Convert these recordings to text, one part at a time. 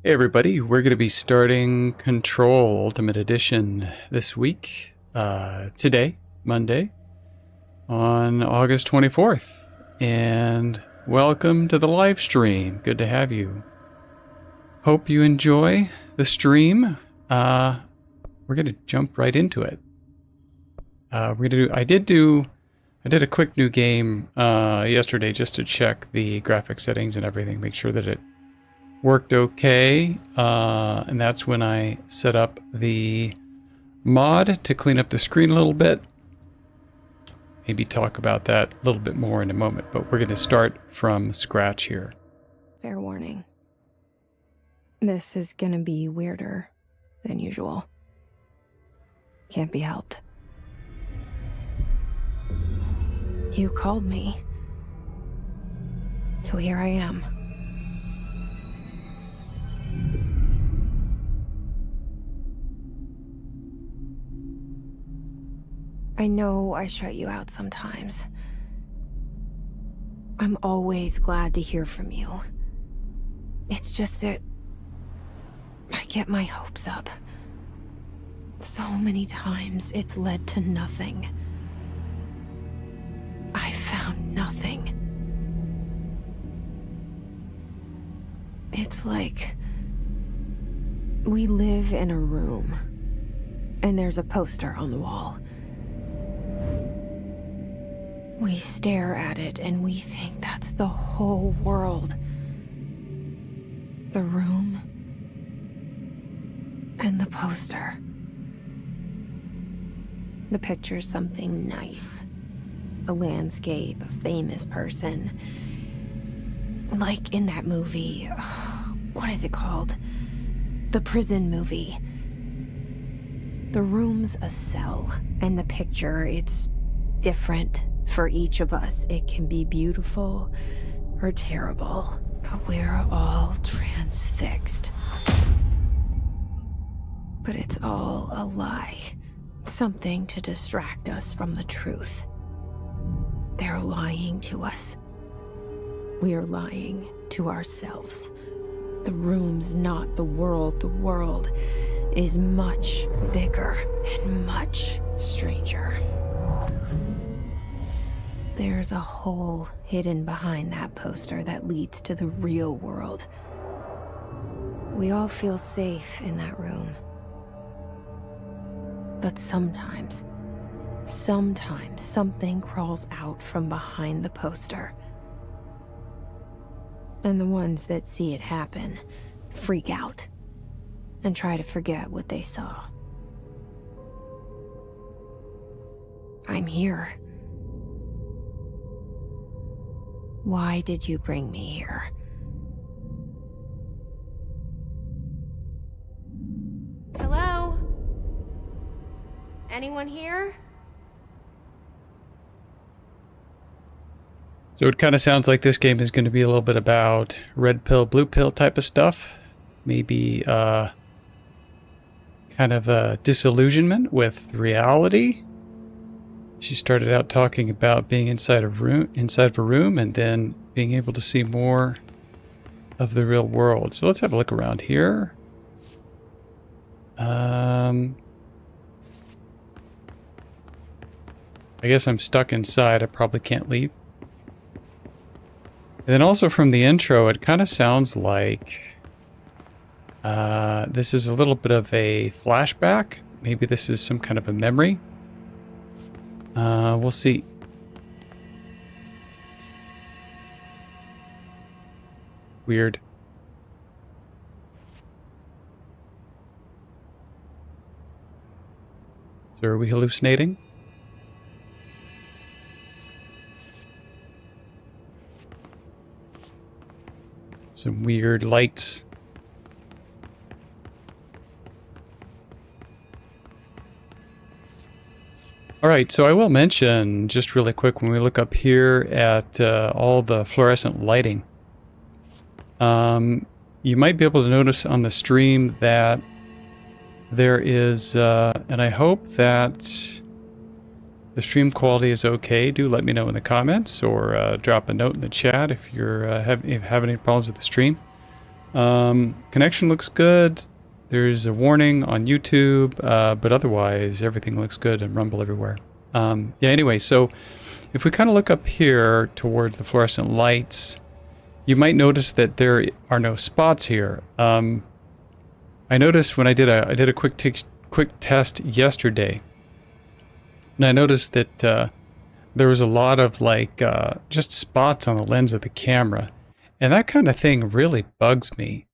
Hey everybody, we're going to be starting Control Ultimate Edition this week, today, Monday, on August 24th. And welcome to the live stream. Good to have you. Hope you enjoy the stream. We're going to jump right into it. I did a quick new game yesterday just to check the graphic settings and everything, make sure that it worked okay, and that's when I set up the mod to clean up the screen a little bit. Maybe talk about that a little bit more in a moment, but we're going to start from scratch here. Fair warning. This is gonna be weirder than usual. Can't be helped. You called me. So here I am. I know I shut you out sometimes. I'm always glad to hear from you. It's just that I get my hopes up. So many times it's led to nothing. I found nothing. It's like we live in a room, and there's a poster on the wall. We stare at it and we think that's the whole world. The room and the poster. The picture's something nice. A landscape, a famous person. Like in that movie, what is it called? The prison movie. The room's a cell, and the picture, it's different. For each of us, it can be beautiful or terrible, but we're all transfixed. But it's all a lie, something to distract us from the truth. They're lying to us. We're lying to ourselves. The room's not the world. The world is much bigger and much stranger. There's a hole hidden behind that poster that leads to the real world. We all feel safe in that room. But sometimes something crawls out from behind the poster. And the ones that see it happen freak out and try to forget what they saw. I'm here. Why did you bring me here? Hello? Anyone here? So it kind of sounds like this game is going to be a little bit about red pill, blue pill type of stuff. Maybe kind of a disillusionment with reality. She started out talking about being inside of a room, and then being able to see more of the real world. So let's have a look around here. I guess I'm stuck inside. I probably can't leave. And then also from the intro, it kind of sounds like this is a little bit of a flashback. Maybe this is some kind of a memory. We'll see. Weird. So are we hallucinating? Some weird lights. Alright, so I will mention just really quick when we look up here at all the fluorescent lighting. You might be able to notice on the stream that there is, and I hope that the stream quality is okay. Do let me know in the comments or drop a note in the chat if you have any problems with the stream. Connection looks good. There's a warning on YouTube, but otherwise everything looks good and Rumble everywhere. Yeah, anyway, so if we kind of look up here towards the fluorescent lights, you might notice that there are no spots here. I noticed when I did a quick test yesterday, and I noticed that there was a lot of like just spots on the lens of the camera, and that kind of thing really bugs me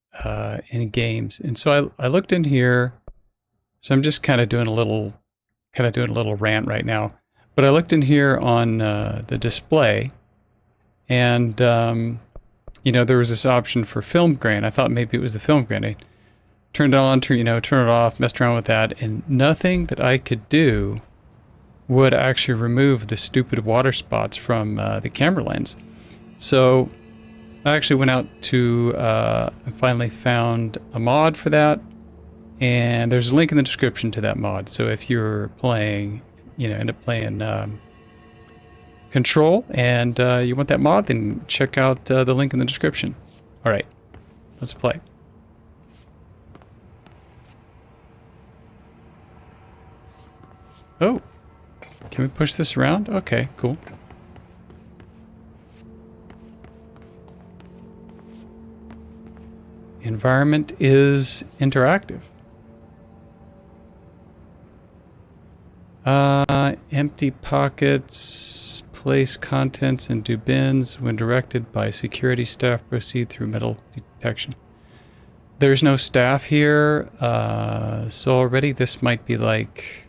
in games. And so I looked in here. So I'm just kind of doing a little rant right now. But I looked in here on the display, and you know, there was this option for film grain. I thought maybe it was the film grain. I turned it on, turn it off, messed around with that, and nothing that I could do would actually remove the stupid water spots from the camera lens. So I actually went out to and finally found a mod for that, and there's a link in the description to that mod. So if you're playing, end up playing Control and you want that mod, then check out the link in the description. All right, let's play. Oh, can we push this around? Okay, cool. Environment is interactive. Empty pockets, place contents into bins. When directed by security staff, proceed through metal detection. There's no staff here, so already this might be like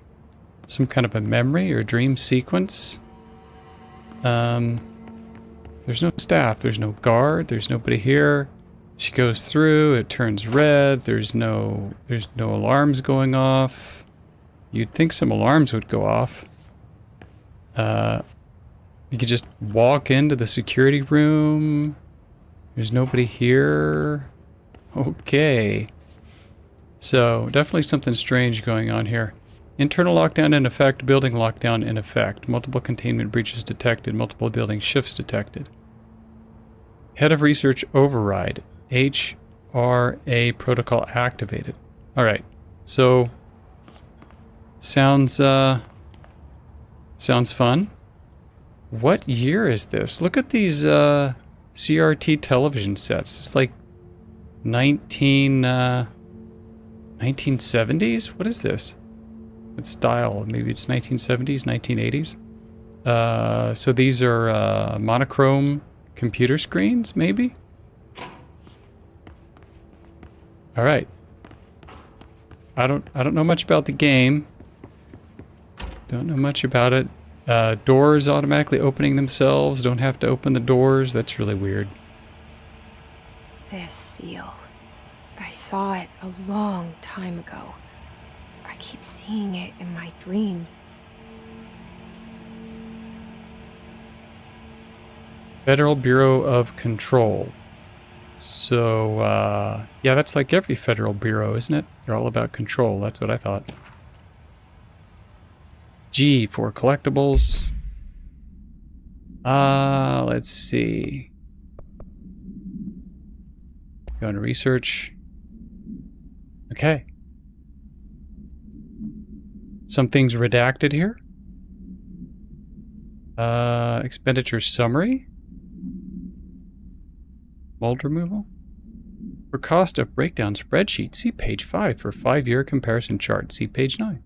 some kind of a memory or dream sequence. There's no staff, there's no guard, there's nobody here. She goes through, it turns red, there's no alarms going off. You'd think some alarms would go off. You could just walk into the security room. There's nobody here. Okay. So, definitely something strange going on here. Internal lockdown in effect, building lockdown in effect. Multiple containment breaches detected, multiple building shifts detected. Head of research override. HRA protocol activated. Alright, so sounds fun. What year is this? Look at these CRT television sets. It's like 1970s? What is this? It's style. Maybe it's 1970s, 1980s. So these are monochrome computer screens, maybe? All right. I don't know much about the game. Don't know much about it. Doors automatically opening themselves. Don't have to open the doors. That's really weird. This seal. I saw it a long time ago. I keep seeing it in my dreams. Federal Bureau of Control. So, yeah, that's like every federal bureau, isn't it? They're all about control. That's what I thought. G for collectibles. Let's see. Go into research. Okay. Some things redacted here. Expenditure summary. Mold removal. For cost of breakdown spreadsheet, see page 5 for 5-year comparison chart. See page 9.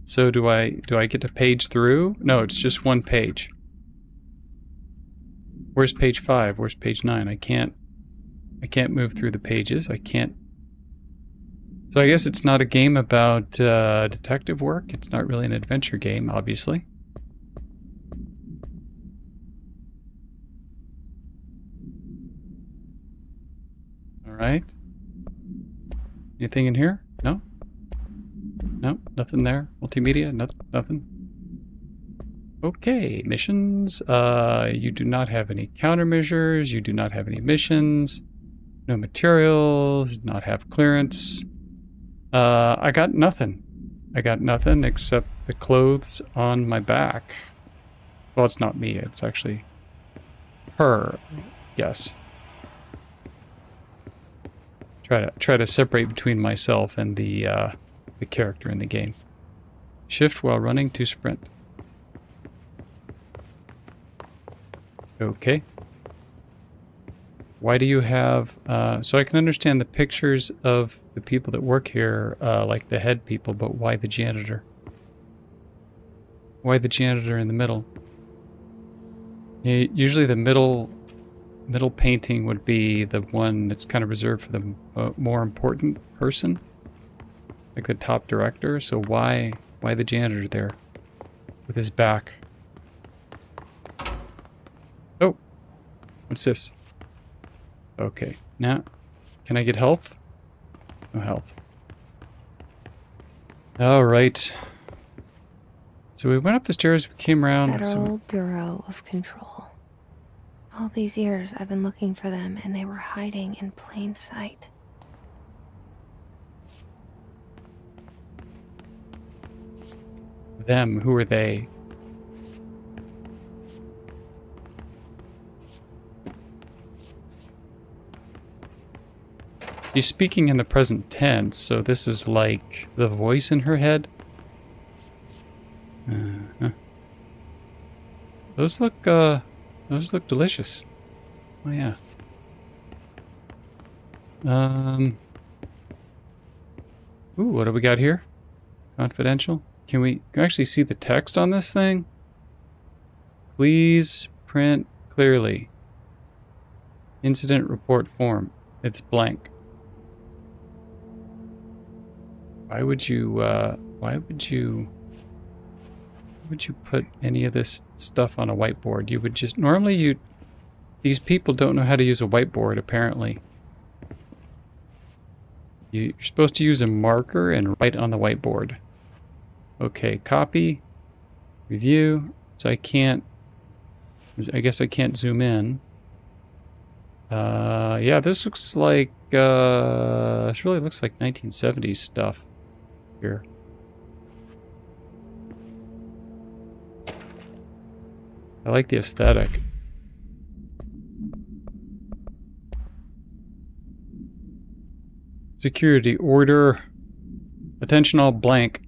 So do I get to page through? No, it's just one page. Where's page 5? Where's page 9? I can't move through the pages. I can't. So I guess it's not a game about detective work. It's not really an adventure game, obviously. Alright. Anything in here? No? No, nothing there. Multimedia? Nothing. Okay, missions. You do not have any countermeasures. You do not have any missions. No materials. Not have clearance. I got nothing. I got nothing except the clothes on my back. Well, it's not me. It's actually her. Yes. Try to separate between myself and the character in the game. Shift while running to sprint. Okay. Why do you have... so I can understand the pictures of the people that work here, like the head people, but why the janitor? Why the janitor in the middle? Usually the middle painting would be the one that's kind of reserved for the more important person, like the top director. So why the janitor there with his back? Oh, what's this? Okay, now can I get health? No health. All right. So we went up the stairs, we came around. Federal Bureau of Control. All these years I've been looking for them, and they were hiding in plain sight. Them, who are they? She's speaking in the present tense, so this is like the voice in her head. Those look delicious. Oh yeah. Ooh, what do we got here? Confidential. Can we actually see the text on this thing? Please print clearly. Incident report form. It's blank. Why would you put any of this stuff on a whiteboard? You would just... Normally these people don't know how to use a whiteboard, apparently. You're supposed to use a marker and write on the whiteboard. Okay, copy. Review. So I guess I can't zoom in. Yeah, this looks like... this really looks like 1970s stuff here. I like the aesthetic. Security order. Attention all blank.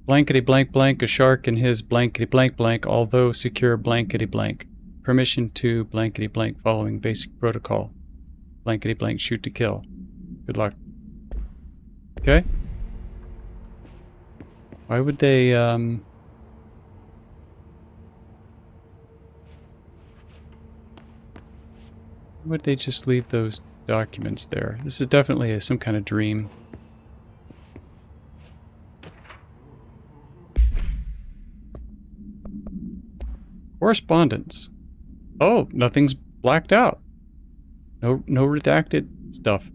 Blankety blank blank, a shark in his blankety blank blank, although secure blankety blank. Permission to blankety blank following basic protocol. Blankety blank, shoot to kill. Good luck. Okay. Why would they, Why would they just leave those documents there? This is definitely some kind of dream. Correspondence. Oh, nothing's blacked out. No redacted stuff.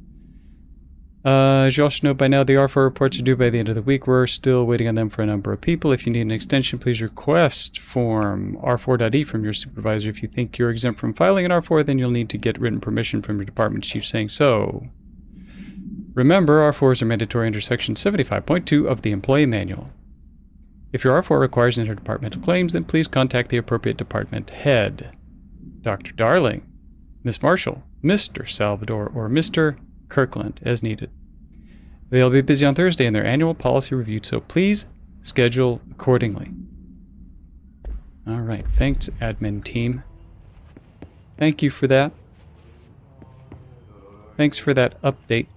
As you all should know by now, the R4 reports are due by the end of the week. We're still waiting on them for a number of people. If you need an extension, please request form R4.E from your supervisor. If you think you're exempt from filing an R4, then you'll need to get written permission from your department chief saying so. Remember, R4s are mandatory under Section 75.2 of the Employee Manual. If your R4 requires interdepartmental claims, then please contact the appropriate department head. Dr. Darling, Miss Marshall, Mr. Salvador, or Mr. Kirkland, as needed. They'll be busy on Thursday in their annual policy review, so please schedule accordingly. All right, thanks, admin team. Thank you for that. Thanks for that update.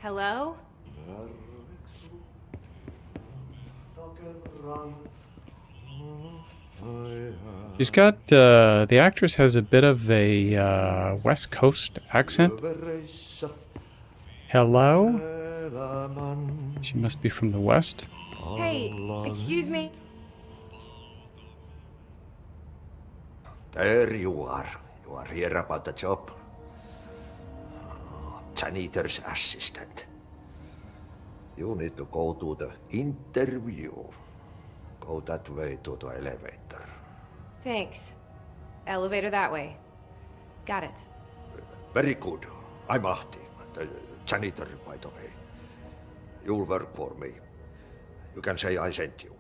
Hello? She's got, the actress has a bit of a West Coast accent. Hello? She must be from the West. Hey, excuse me. There you are. You are here about the job. Janitor's assistant. You need to go to the interview. Go that way to the elevator. Thanks. Elevator that way. Got it. Very good. I'm Ahti, the janitor, by the way. You'll work for me. You can say I sent you.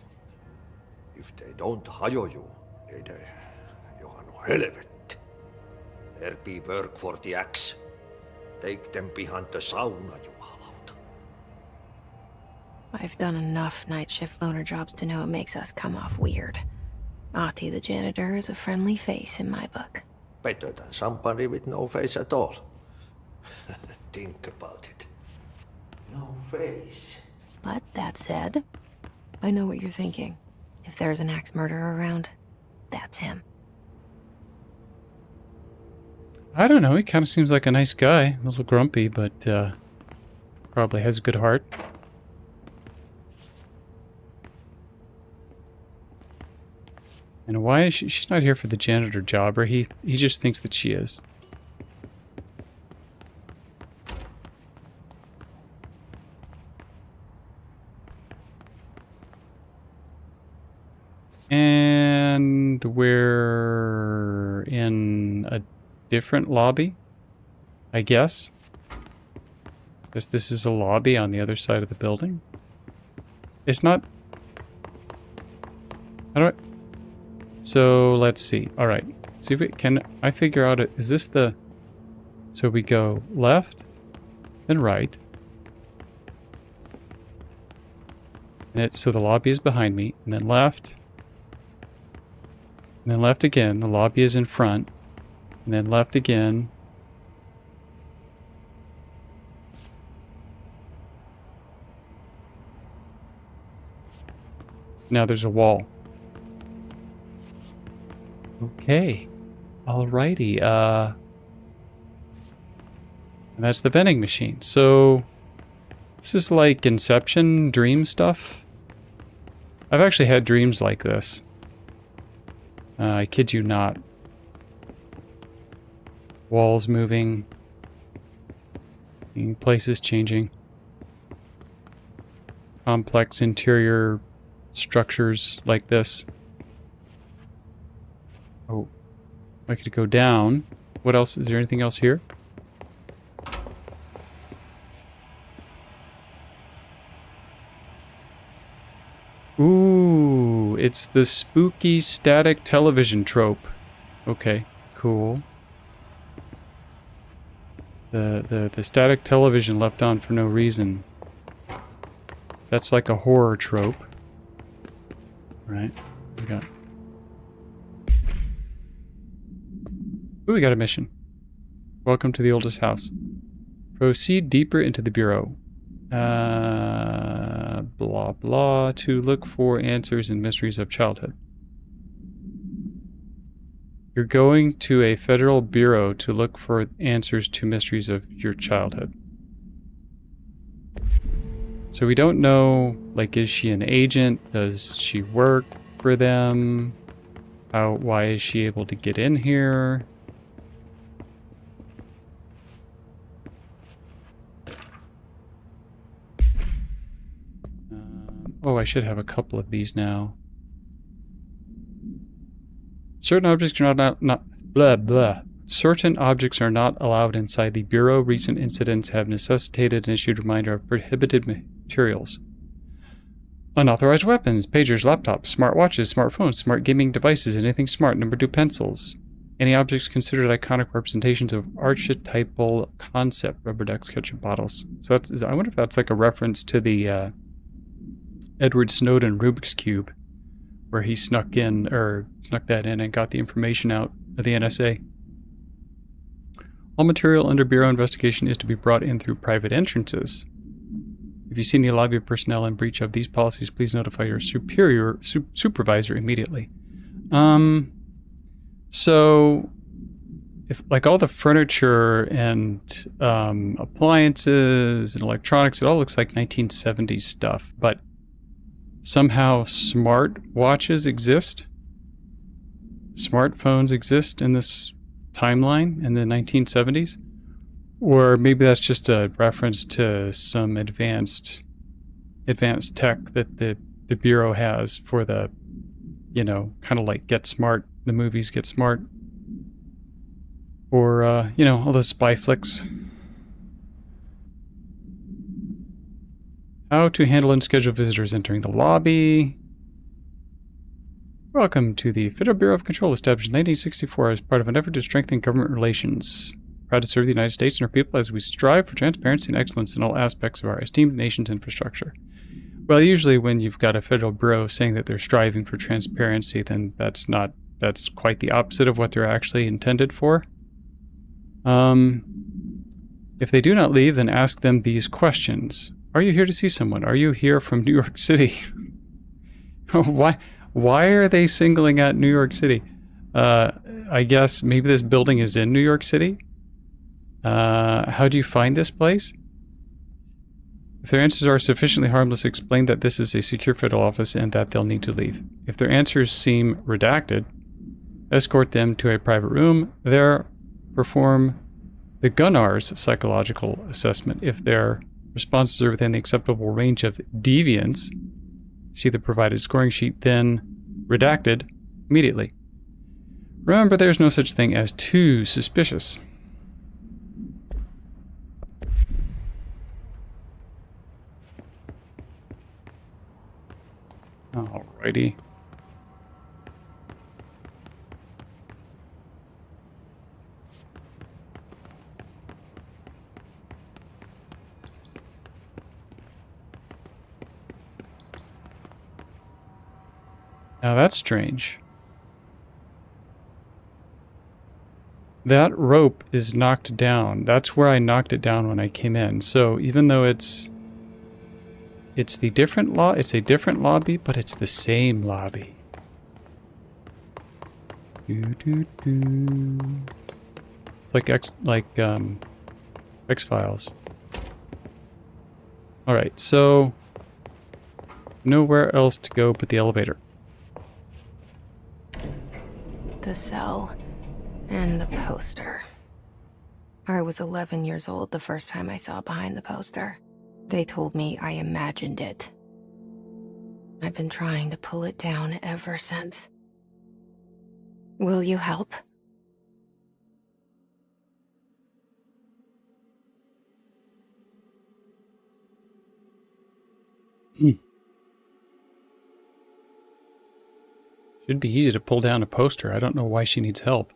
If they don't hire you, niin Johan helvet. There be work for the axe. Take them behind the sauna, jumalauta. I've done enough night shift loner jobs to know it makes us come off weird. Ahti the janitor is a friendly face in my book. Better than somebody with no face at all. Think about it. No face. But that said, I know what you're thinking. If there's an axe murderer around, that's him. I don't know, he kind of seems like a nice guy. A little grumpy, but probably has a good heart. And why is she's not here for the janitor job, or he just thinks that she is. And we're in a different lobby, I guess. Because this is a lobby on the other side of the building. It's not... How do I... So, let's see. Alright. See if can I figure out it. Is this the... So we go left, then right. And it's, so the lobby is behind me, and then left. And then left again. The lobby is in front. And then left again. Now there's a wall. Okay. Alrighty. And that's the vending machine. So this is like Inception dream stuff. I've actually had dreams like this. I kid you not. Walls moving. Places changing. Complex interior structures like this. Oh. I could go down. What else? Is there anything else here? Ooh, it's the spooky static television trope. Okay, cool. The static television left on for no reason. That's like a horror trope. Right. We got... Ooh, we got a mission. Welcome to the oldest house. Proceed deeper into the bureau. Blah blah, to look for answers and mysteries of childhood. You're going to a federal bureau to look for answers to mysteries of your childhood. So we don't know, like, is she an agent? Does she work for them? Why is she able to get in here? Oh, I should have a couple of these now. Certain objects are not blah blah. Certain objects are not allowed inside the bureau. Recent incidents have necessitated an issued reminder of prohibited materials. Unauthorized weapons, pagers, laptops, smartwatches, smartphones, smart gaming devices, anything smart, number 2 pencils. Any objects considered iconic representations of archetypal concept, rubber ducks, ketchup bottles. So that's, I wonder if that's like a reference to the Edward Snowden Rubik's Cube, where he snuck that in and got the information out of the NSA. All material under Bureau investigation is to be brought in through private entrances. If you see any lobby personnel in breach of these policies, please notify your supervisor immediately. So, if like all the furniture and appliances and electronics, it all looks like 1970s stuff, but somehow smart watches exist. Smartphones exist in this timeline in the 1970s. Or maybe that's just a reference to some advanced tech that the Bureau has for the, you know, kind of like Get Smart, the movies Get Smart. Or, you know, all those spy flicks. How to handle unscheduled visitors entering the lobby. Welcome to the Federal Bureau of Control, established in 1964 as part of an effort to strengthen government relations. Proud to serve the United States and our people as we strive for transparency and excellence in all aspects of our esteemed nation's infrastructure. Well, usually when you've got a federal bureau saying that they're striving for transparency, then that's quite the opposite of what they're actually intended for. If they do not leave, then ask them these questions. Are you here to see someone? Are you here from New York City? Why are they singling out New York City? I guess maybe this building is in New York City? How do you find this place? If their answers are sufficiently harmless, explain that this is a secure federal office and that they'll need to leave. If their answers seem redacted, escort them to a private room. There, perform the Gunnar's psychological assessment. If their responses are within the acceptable range of deviance, see the provided scoring sheet, then redacted immediately. Remember, there's no such thing as too suspicious. Alrighty. Now that's strange. That rope is knocked down. That's where I knocked it down when I came in. So even though it's a different lobby, but it's the same lobby. It's like X-Files. All right, so nowhere else to go but the elevator. The cell and the poster. I was 11 years old the first time I saw behind the poster. They told me I imagined it. I've been trying to pull it down ever since. Will you help? Should be easy to pull down a poster. I don't know why she needs help.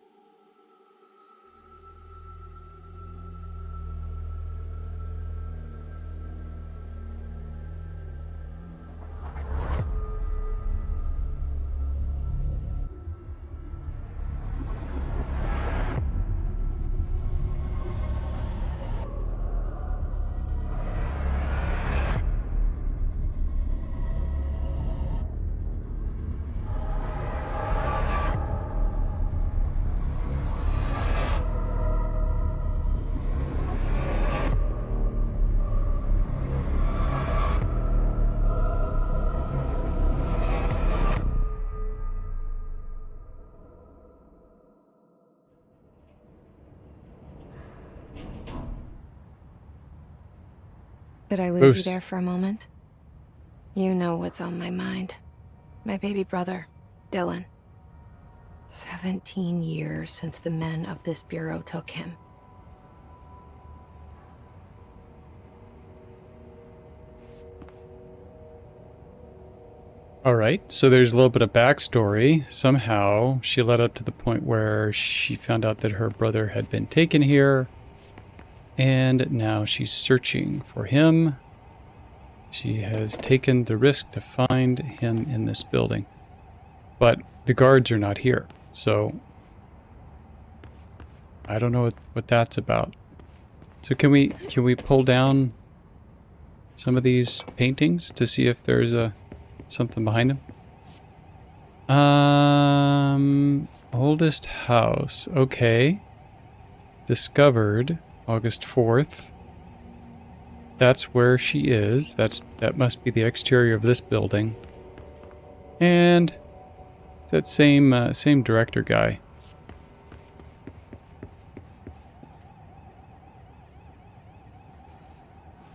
Did I lose Bruce. you there for a moment? You know what's on my mind. My baby brother, Dylan. 17 years since the men of this bureau took him. Alright, so there's a little bit of backstory. Somehow, she led up to the point where she found out that her brother had been taken here. And now she's searching for him. She has taken the risk to find him in this building. But the guards are not here, so I don't know what that's about. So can we pull down some of these paintings to see if there's something behind them? Oldest house. Okay. Discovered August 4th. That's where she is. That must be the exterior of this building. And that same director guy.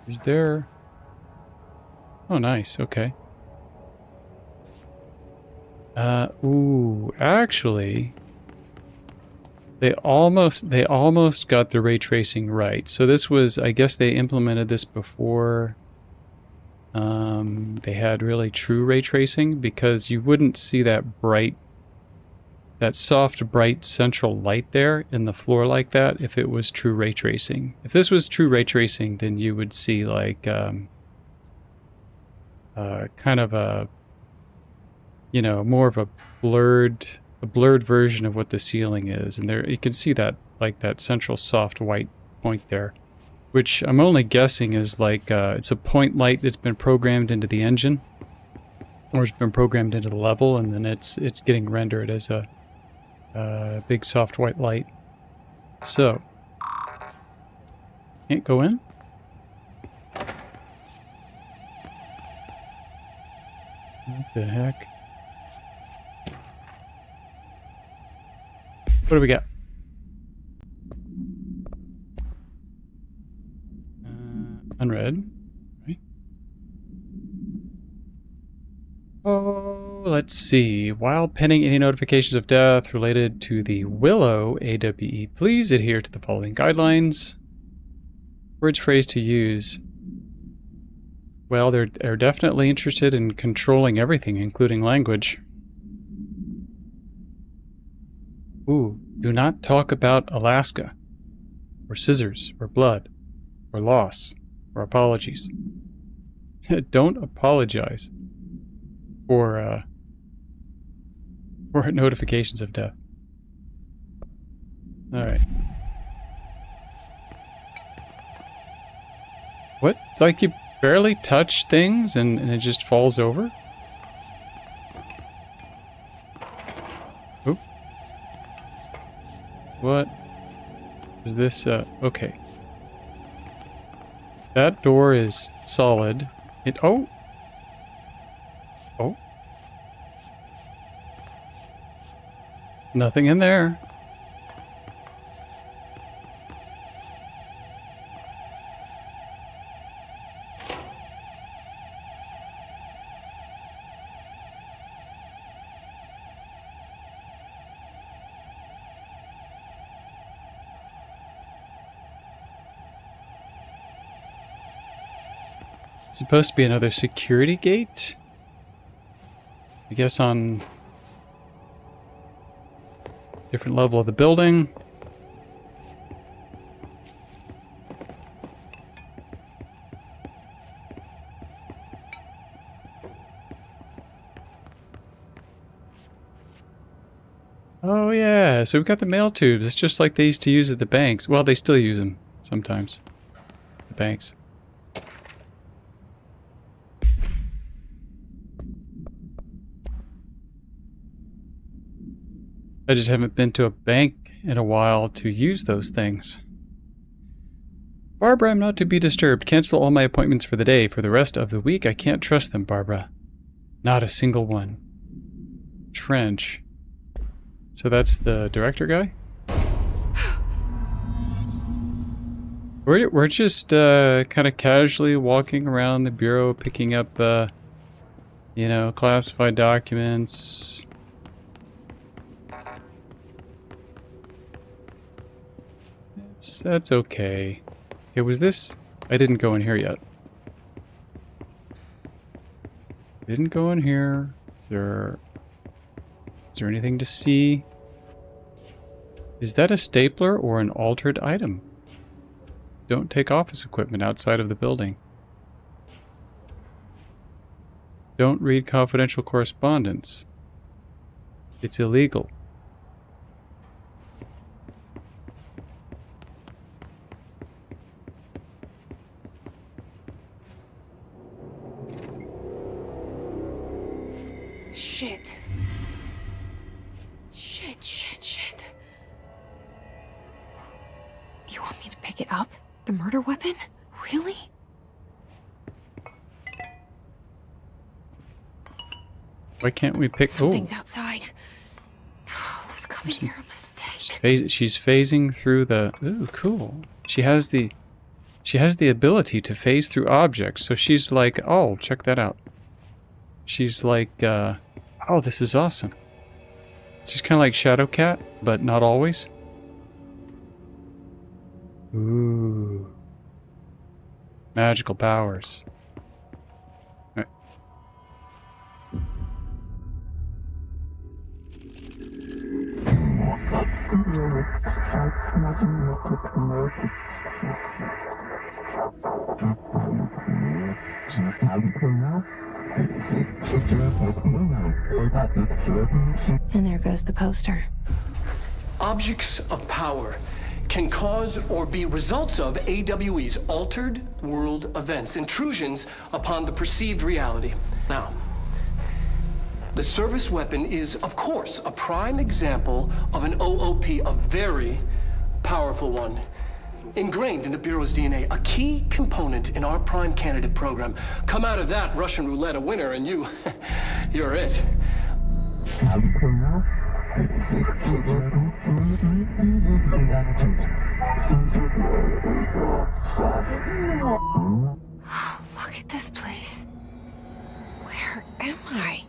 Is there... Oh, nice. Okay. Ooh, actually, they almost got the ray tracing right. So this was, I guess they implemented this before They had really true ray tracing because you wouldn't see that bright, that soft, bright central light there in the floor like that if it was true ray tracing. If this was true ray tracing, then you would see like kind of a, you know, more of a blurred version of what the ceiling is, and there you can see that like that central soft white point there, which I'm only guessing is like it's a point light that's been programmed into the engine, or it's been programmed into the level, and then it's getting rendered as a big soft white light. So can't go in. What the heck? What do we got? Unread. Right. Oh, let's see. While pending any notifications of death related to the Willow AWE, please adhere to the following guidelines. Words, phrase to use. Well, they're definitely interested in controlling everything, including language. Ooh, do not talk about Alaska, or scissors, or blood, or loss, or apologies. Don't apologize for notifications of death. Alright. What? It's like you barely touch things and it just falls over? Oop. What is this? Okay. That door is solid. Oh. Nothing in there. Supposed to be another security gate? I guess on different level of the building. Oh yeah, so we've got the mail tubes. It's just like they used to use at the banks. Well, they still use them sometimes. The banks. I just haven't been to a bank in a while to use those things. Barbara, I'm not to be disturbed. Cancel all my appointments for the day. For the rest of the week, I can't trust them, Barbara. Not a single one. Trench. So that's the director guy? We're just kind of casually walking around the bureau, picking up, you know, classified documents. That's okay. Okay, was this? I didn't go in here yet. Didn't go in here. Is there anything to see? Is that a stapler or an altered item? Don't take office equipment outside of the building. Don't read confidential correspondence. It's illegal. Shit. Shit. You want me to pick it up? The murder weapon? Really? Why can't we pick... Something's outside. Was coming here a mistake? She's phasing through the... Ooh, cool. She has the ability to phase through objects, so she's like, oh, check that out. She's like, oh, this is awesome. She's kind of like Shadowcat, but not always. Ooh. Magical powers. And there goes the poster. Objects of power can cause or be results of AWE's altered world events, intrusions upon the perceived reality. Now, the service weapon is, of course, a prime example of an OOP, a very powerful one. Ingrained in the Bureau's DNA, a key component in our prime candidate program. Come out of that Russian roulette a winner and you're it. Look at this place. Where am I?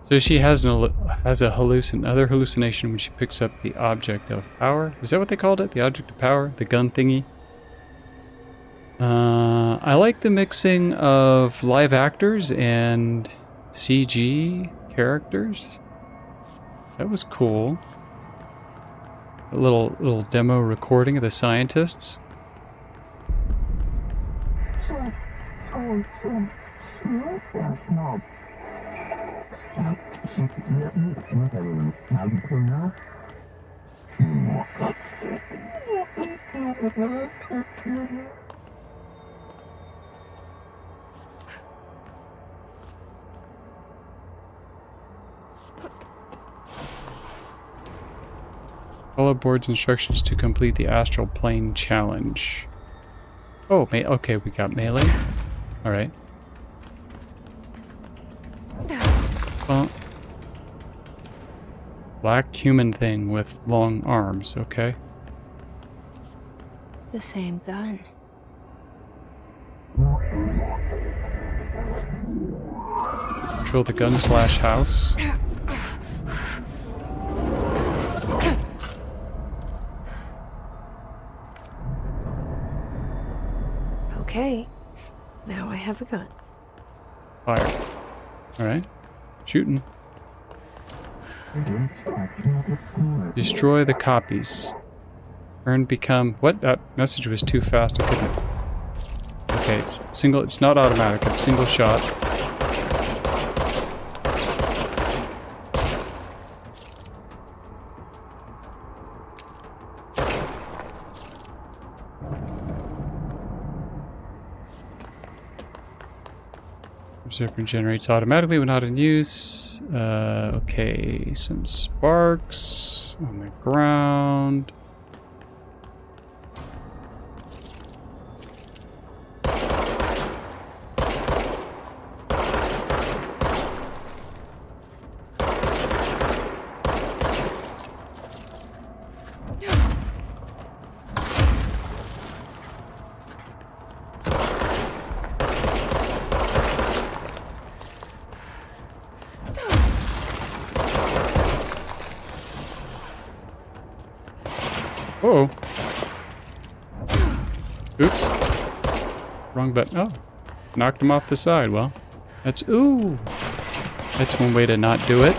So she has other hallucination when she picks up the object of power. Is that what they called it? The object of power? The gun thingy? I like the mixing of live actors and CG characters. That was cool. A little demo recording of the scientists. Follow board's instructions to complete the astral plane challenge. Oh, okay, we got melee. All right. Well, black human thing with long arms. Okay. The same gun. Control the gun / house. Okay, now I have a gun. Fire. Alright. Shooting. Destroy the copies. Earn become... What? That message was too fast. I couldn't... Okay, it's single... It's not automatic. It's single shot. Zipper generates automatically when not in use. Okay, some sparks on the ground. Oh. Oops. Wrong button. Oh. Knocked him off the side. Well, that's... Ooh. That's one way to not do it.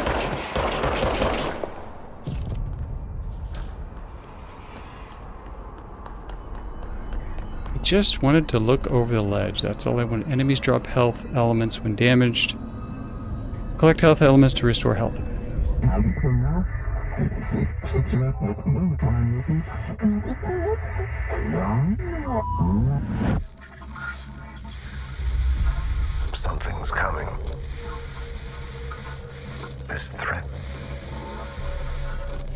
I just wanted to look over the ledge. That's all I want. Enemies drop health elements when damaged. Collect health elements to restore health. Something's coming. This threat.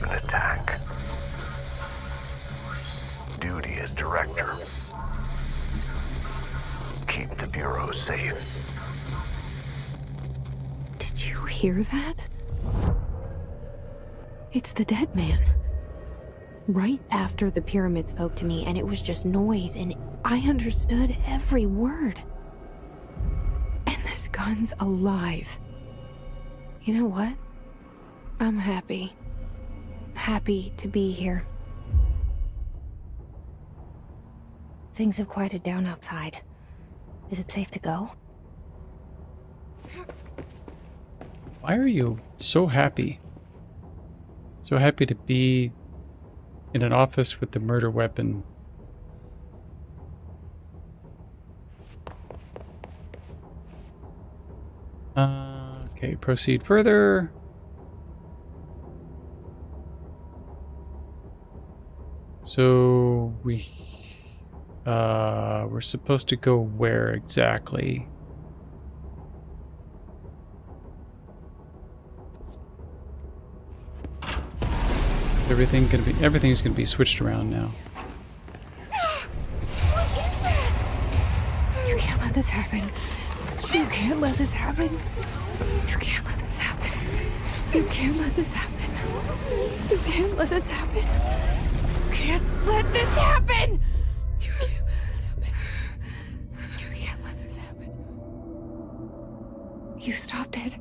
An attack. Duty as director. Keep the Bureau safe. Did you hear that? It's the dead man. Right after the pyramid spoke to me, and it was just noise, and I understood every word. And this gun's alive. You know what? I'm happy. Happy to be here. Things have quieted down outside. Is it safe to go? Why are you so happy? So happy to be in an office with the murder weapon. Okay, proceed further. So we're supposed to go where exactly? Everything's gonna be switched around now. What is that? You can't let this happen. You can't let this happen. You can't let this happen. You can't let this happen. You can't let this happen. You can't let this happen. You can't let this happen. You can't let this happen. You stopped it.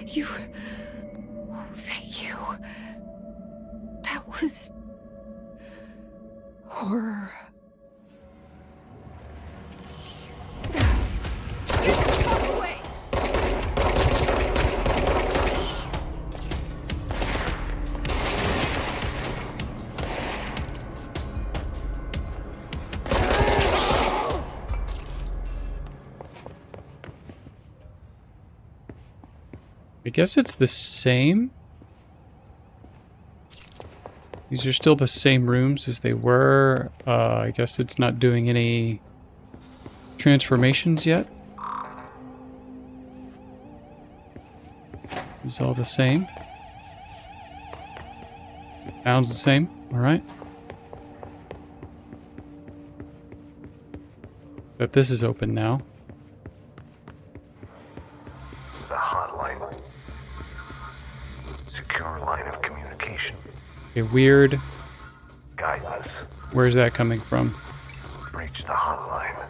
You... Oh, thank you. That was... horror. I guess it's the same. These are still the same rooms as they were. I guess it's not doing any transformations yet. It's all the same. Sounds the same. Alright. But this is open now. The hotline. Secure line of communication. Okay, weird. Guidance. Where's that coming from? Reach the hotline.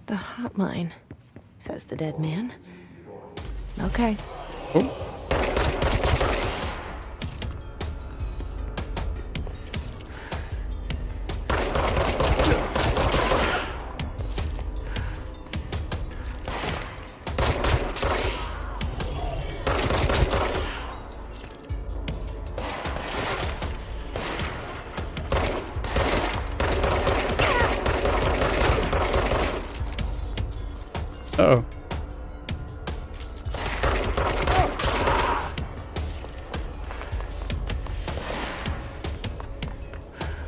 The hotline, says the dead man. Okay. Oh. Uh-oh.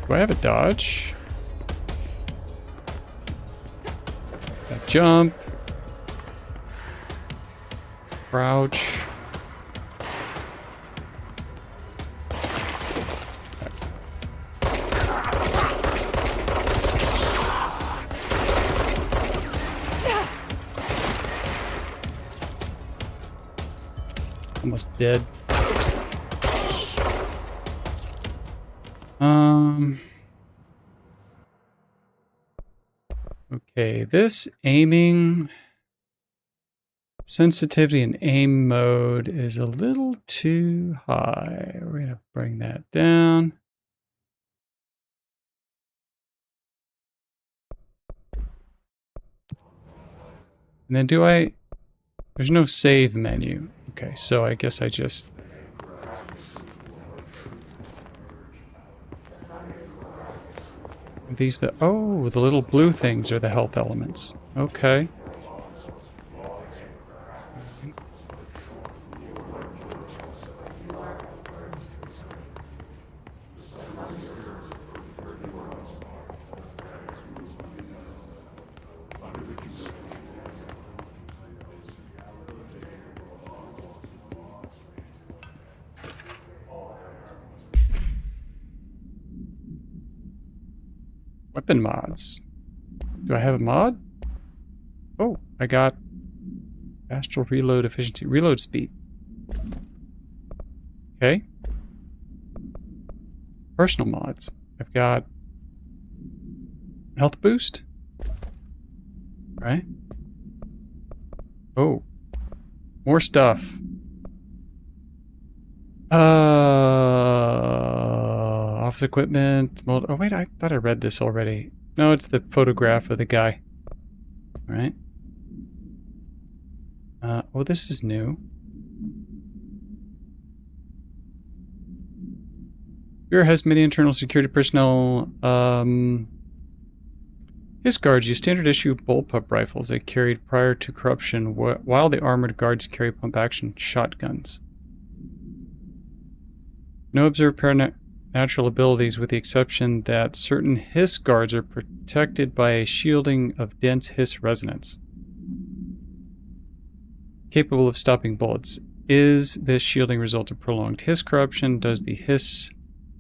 Do I have a dodge? Got jump. Crouch. Almost dead. Okay, this aiming sensitivity and aim mode is a little too high. We're gonna bring that down. And then there's no save menu. Okay, so I guess I just... These oh, the little blue things are the health elements. Okay. Weapon mods. Do I have a mod? Oh, I got astral reload efficiency, reload speed. Okay. Personal mods. I've got health boost. Right. Oh. More stuff. Office equipment. Oh wait, I thought I read this already. No, it's the photograph of the guy. All right. Oh, this is new. Bureau has many internal security personnel. His guards use standard issue bullpup rifles they carried prior to corruption, while the armored guards carry pump-action shotguns. No observed paranatural abilities, with the exception that certain Hiss guards are protected by a shielding of dense Hiss resonance, capable of stopping bullets. Is this shielding result of prolonged Hiss corruption? Does the Hiss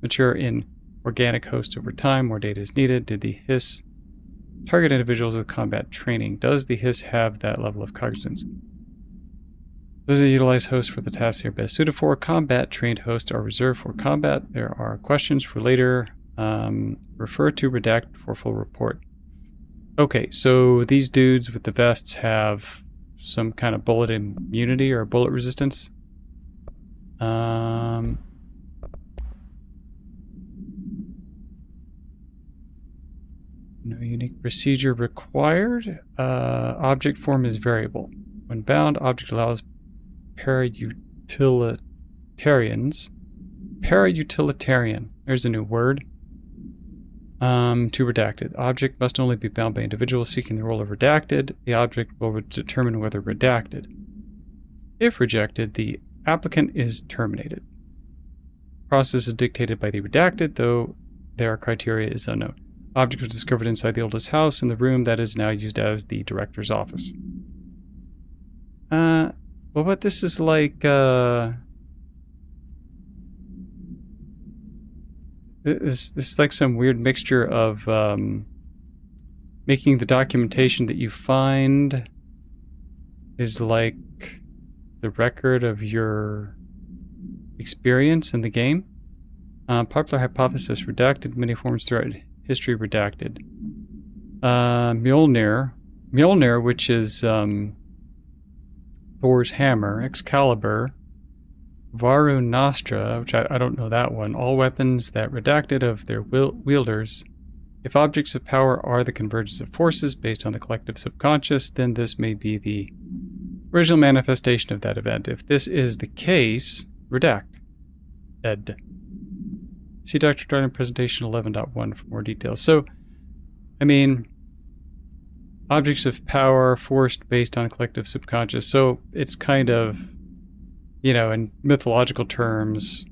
mature in organic hosts over time? More data is needed. Did the Hiss target individuals with combat training? Does the Hiss have that level of cognizance? Does it utilize hosts for the tasks they are best suited for? Combat-trained hosts are reserved for combat. There are questions for later. Refer to redact for full report. Okay, so these dudes with the vests have some kind of bullet immunity or bullet resistance. No unique procedure required. Object form is variable. When bound, object allows parautilitarian, there's a new word, to redacted. Object must only be bound by individuals seeking the role of redacted. The object will determine whether redacted. If rejected, the applicant is terminated. Process is dictated by the redacted, though their criteria is unknown. Object was discovered inside the oldest house in the room that is now used as the director's office. Well, but this is like, this is like some weird mixture of, making the documentation that you find is like the record of your experience in the game. Popular hypothesis redacted, many forms throughout history redacted. Mjolnir, which is Thor's hammer, Excalibur, Varun Nostra, which I don't know that one. All weapons that redacted of their wielders. If objects of power are the convergence of forces based on the collective subconscious, then this may be the original manifestation of that event. If this is the case, redact. Ed. See Dr. Darling presentation 11.1 for more details. So, I mean, objects of power forced based on collective subconscious. So it's kind of, you know, in mythological terms,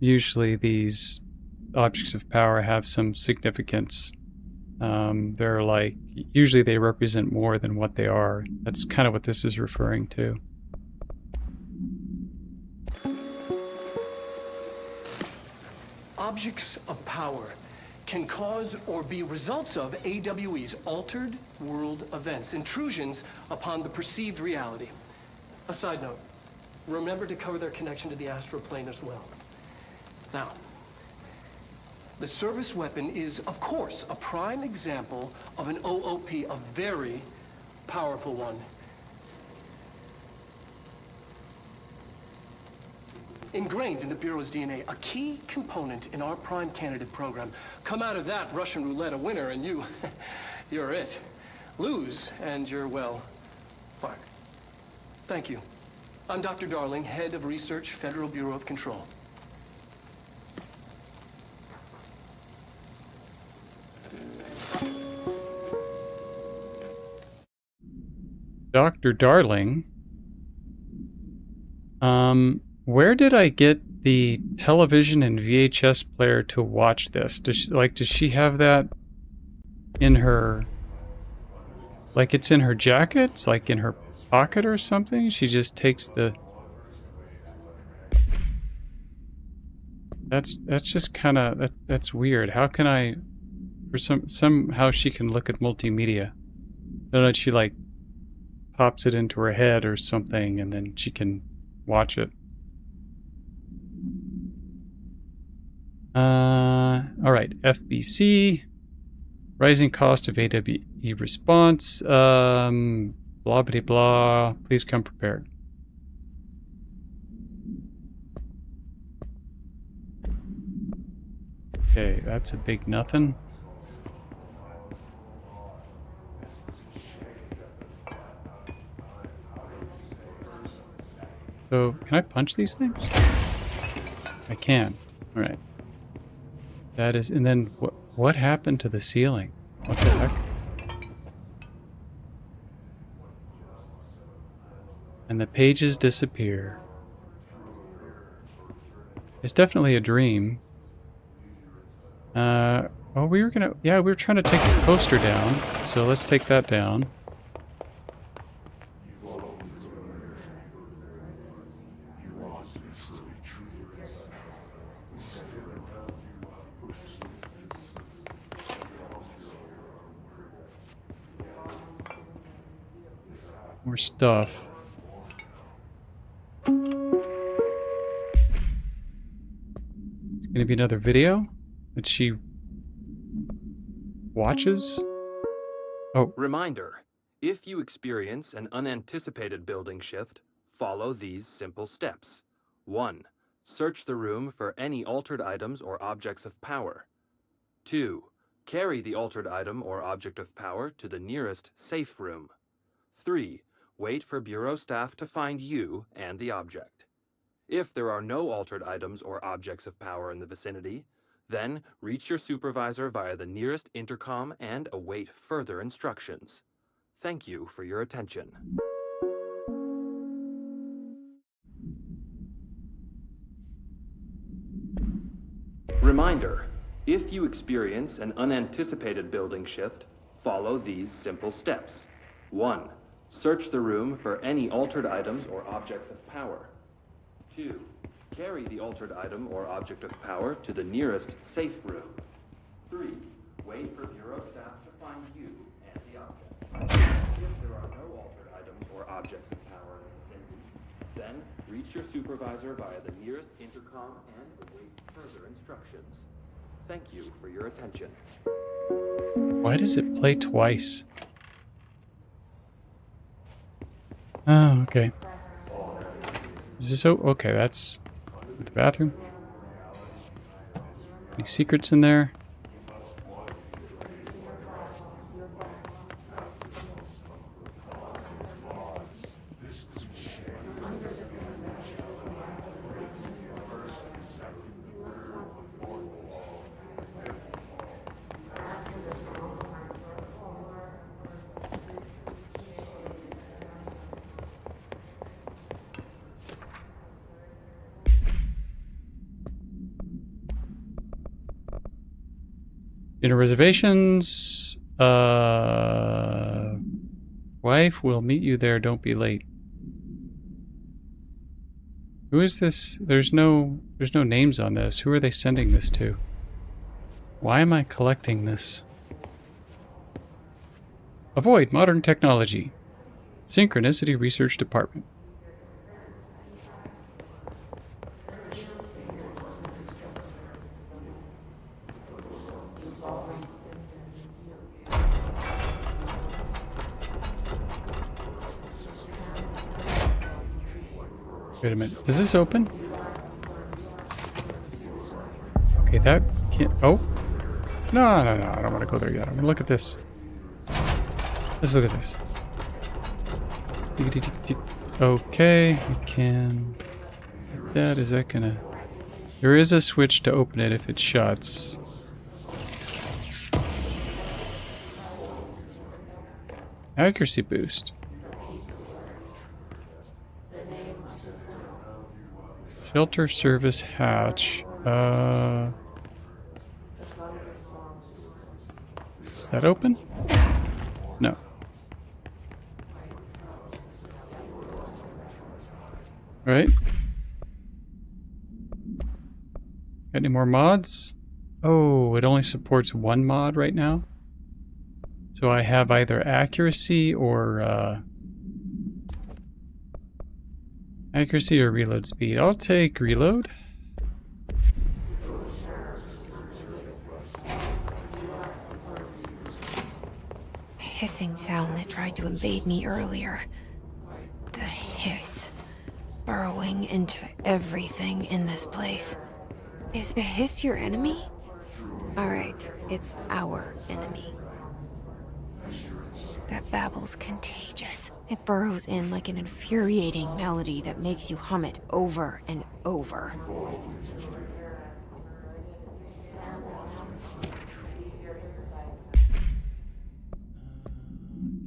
usually these objects of power have some significance. They're like, usually they represent more than what they are. That's kind of what this is referring to. Objects of power can cause or be results of AWE's altered world events, intrusions upon the perceived reality. A side note, remember to cover their connection to the astral plane as well. Now, the service weapon is, of course, a prime example of an OOP, a very powerful one. Ingrained in the Bureau's DNA, a key component in our prime candidate program. Come out of that Russian roulette a winner and you're it. Lose and you're, well, fired. Thank you. I'm Dr. Darling, Head of Research, Federal Bureau of Control. Dr. Darling? Where did I get the television and VHS player to watch this? Does she have that in her, like it's in her jacket? It's like in her pocket or something? She just takes the... That's just kind of, that's weird. How can I, for somehow she can look at multimedia. I don't know, she like pops it into her head or something and then she can watch it. Alright, FBC, rising cost of AWE response, blah blah blah, please come prepared. Okay, that's a big nothing. So, can I punch these things? I can. Alright. That is... And then, what happened to the ceiling? What the heck? And the pages disappear. It's definitely a dream. Oh, we were gonna... Yeah, we were trying to take the poster down. So let's take that down. More stuff. It's gonna be another video that she watches. Oh, Reminder, if you experience an unanticipated building shift, follow these simple steps. 1. Search the room for any altered items or objects of power. 2. Carry the altered item or object of power to the nearest safe room. 3. Wait for Bureau staff to find you and the object. If there are no altered items or objects of power in the vicinity, then reach your supervisor via the nearest intercom and await further instructions. Thank you for your attention. Reminder, if you experience an unanticipated building shift, follow these simple steps. 1. Search the room for any altered items or objects of power. 2. Carry the altered item or object of power to the nearest safe room. 3. Wait for Bureau staff to find you and the object. If there are no altered items or objects of power in the vicinity, then reach your supervisor via the nearest intercom and await further instructions. Thank you for your attention. why does it play twice? Oh, okay. Is this... Oh, okay, that's the bathroom. Any secrets in there? Dinner reservations. Wife will meet you there. Don't be late. Who is this? There's no names on this. Who are they sending this to? Why am I collecting this? Avoid modern technology. Synchronicity Research Department. Wait a minute. Does this open? Okay, that can't... Oh. No. I don't want to go there yet. I'm going to look at this. Let's look at this. Okay, we can... That, is that gonna... There is a switch to open it if it shuts. Accuracy boost. Shelter service hatch. Is that open? No. Right. Got any more mods? Oh, it only supports one mod right now. So I have either accuracy or accuracy or reload speed. I'll take reload. The hissing sound that tried to invade me earlier. The hiss. Burrowing into everything in this place. Is the hiss your enemy? Alright, it's our enemy. That That babble's contagious. It burrows in like an infuriating melody that makes you hum it over and over.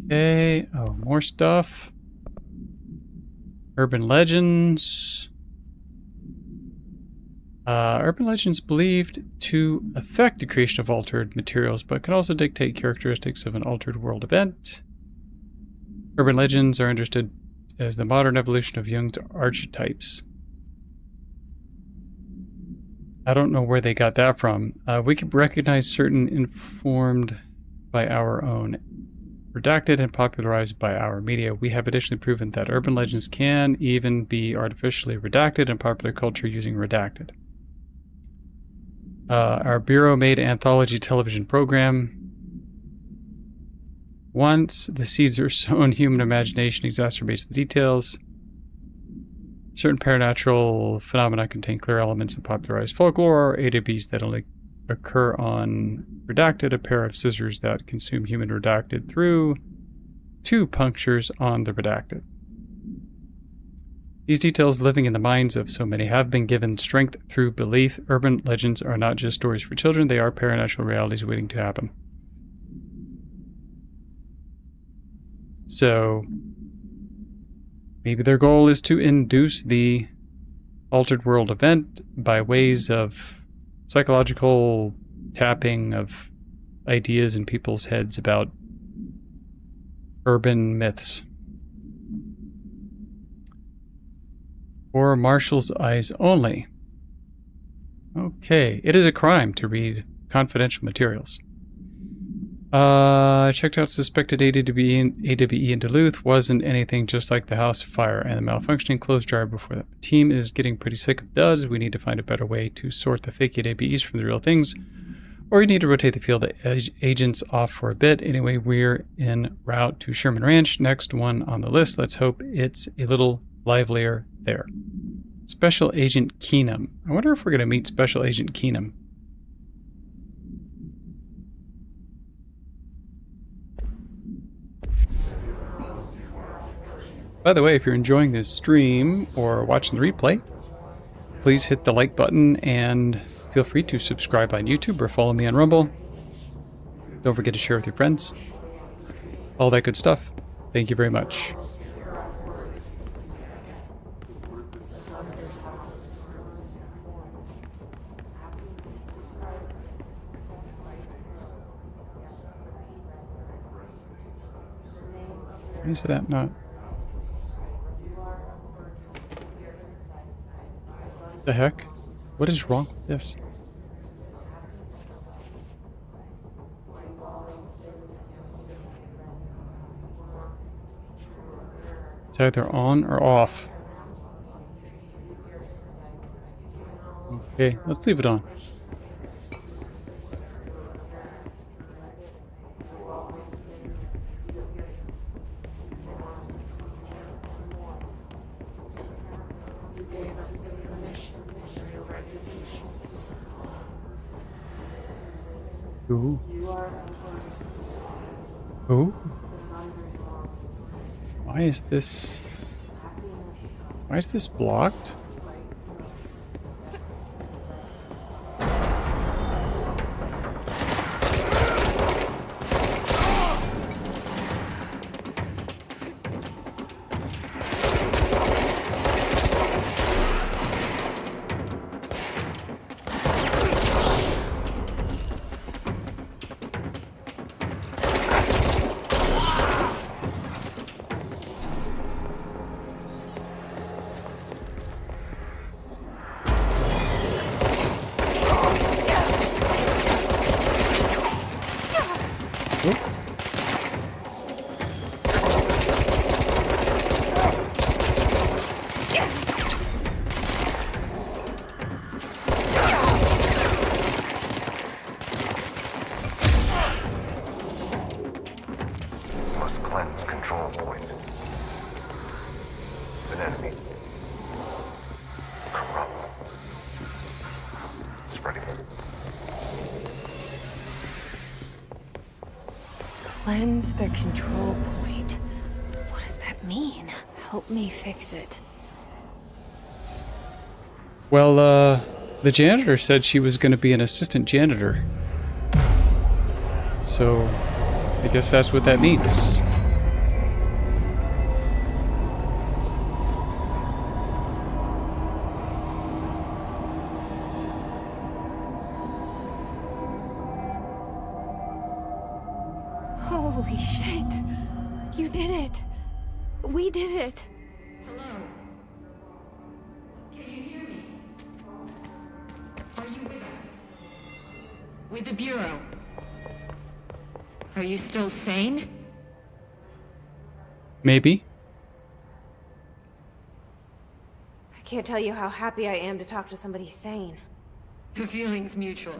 Okay. Oh, more stuff. Urban legends. Urban legends believed to affect the creation of altered materials, but can also dictate characteristics of an altered world event. Urban legends are understood as the modern evolution of Jung's archetypes. I don't know where they got that from. We can recognize certain informed by our own, redacted and popularized by our media. We have additionally proven that urban legends can even be artificially redacted in popular culture using redacted. Our Bureau made anthology television program. Once the seeds are sown, human imagination exacerbates the details. Certain paranatural phenomena contain clear elements of popularized folklore, or AWs that only occur on redacted, a pair of scissors that consume human redacted through 2 punctures on the redacted. These details, living in the minds of so many, have been given strength through belief. Urban legends are not just stories for children, they are paranatural realities waiting to happen. So, maybe their goal is to induce the altered world event by ways of psychological tapping of ideas in people's heads about urban myths. For Marshall's eyes only. Okay, it is a crime to read confidential materials. I checked out suspected AWE in Duluth. Wasn't anything, just like the house fire and the malfunctioning clothes dryer before that. The team is getting pretty sick of duds. We need to find a better way to sort the fake AWEs from the real things. Or you need to rotate the field agents off for a bit. Anyway, we're en route to Sherman Ranch. Next one on the list. Let's hope it's a little livelier there. Special Agent Keenum. I wonder if we're going to meet Special Agent Keenum. By the way, if you're enjoying this stream or watching the replay, please hit the like button and feel free to subscribe on YouTube or follow me on Rumble. Don't forget to share with your friends. All that good stuff. Thank you very much. Why is that not? The heck? What is wrong with this? It's either on or off. Okay, let's leave it on. Ooh. Ooh. Why is this blocked? Cleanse control points. An enemy. Corrupt. Spreading. Cleanse the control point. What does that mean? Help me fix it. Well, the janitor said she was going to be an assistant janitor. So, I guess that's what that means. Holy shit! You did it! We did it! Hello? Can you hear me? Are you with us? With the Bureau? Are you still sane? Maybe. I can't tell you how happy I am to talk to somebody sane. The feeling's mutual.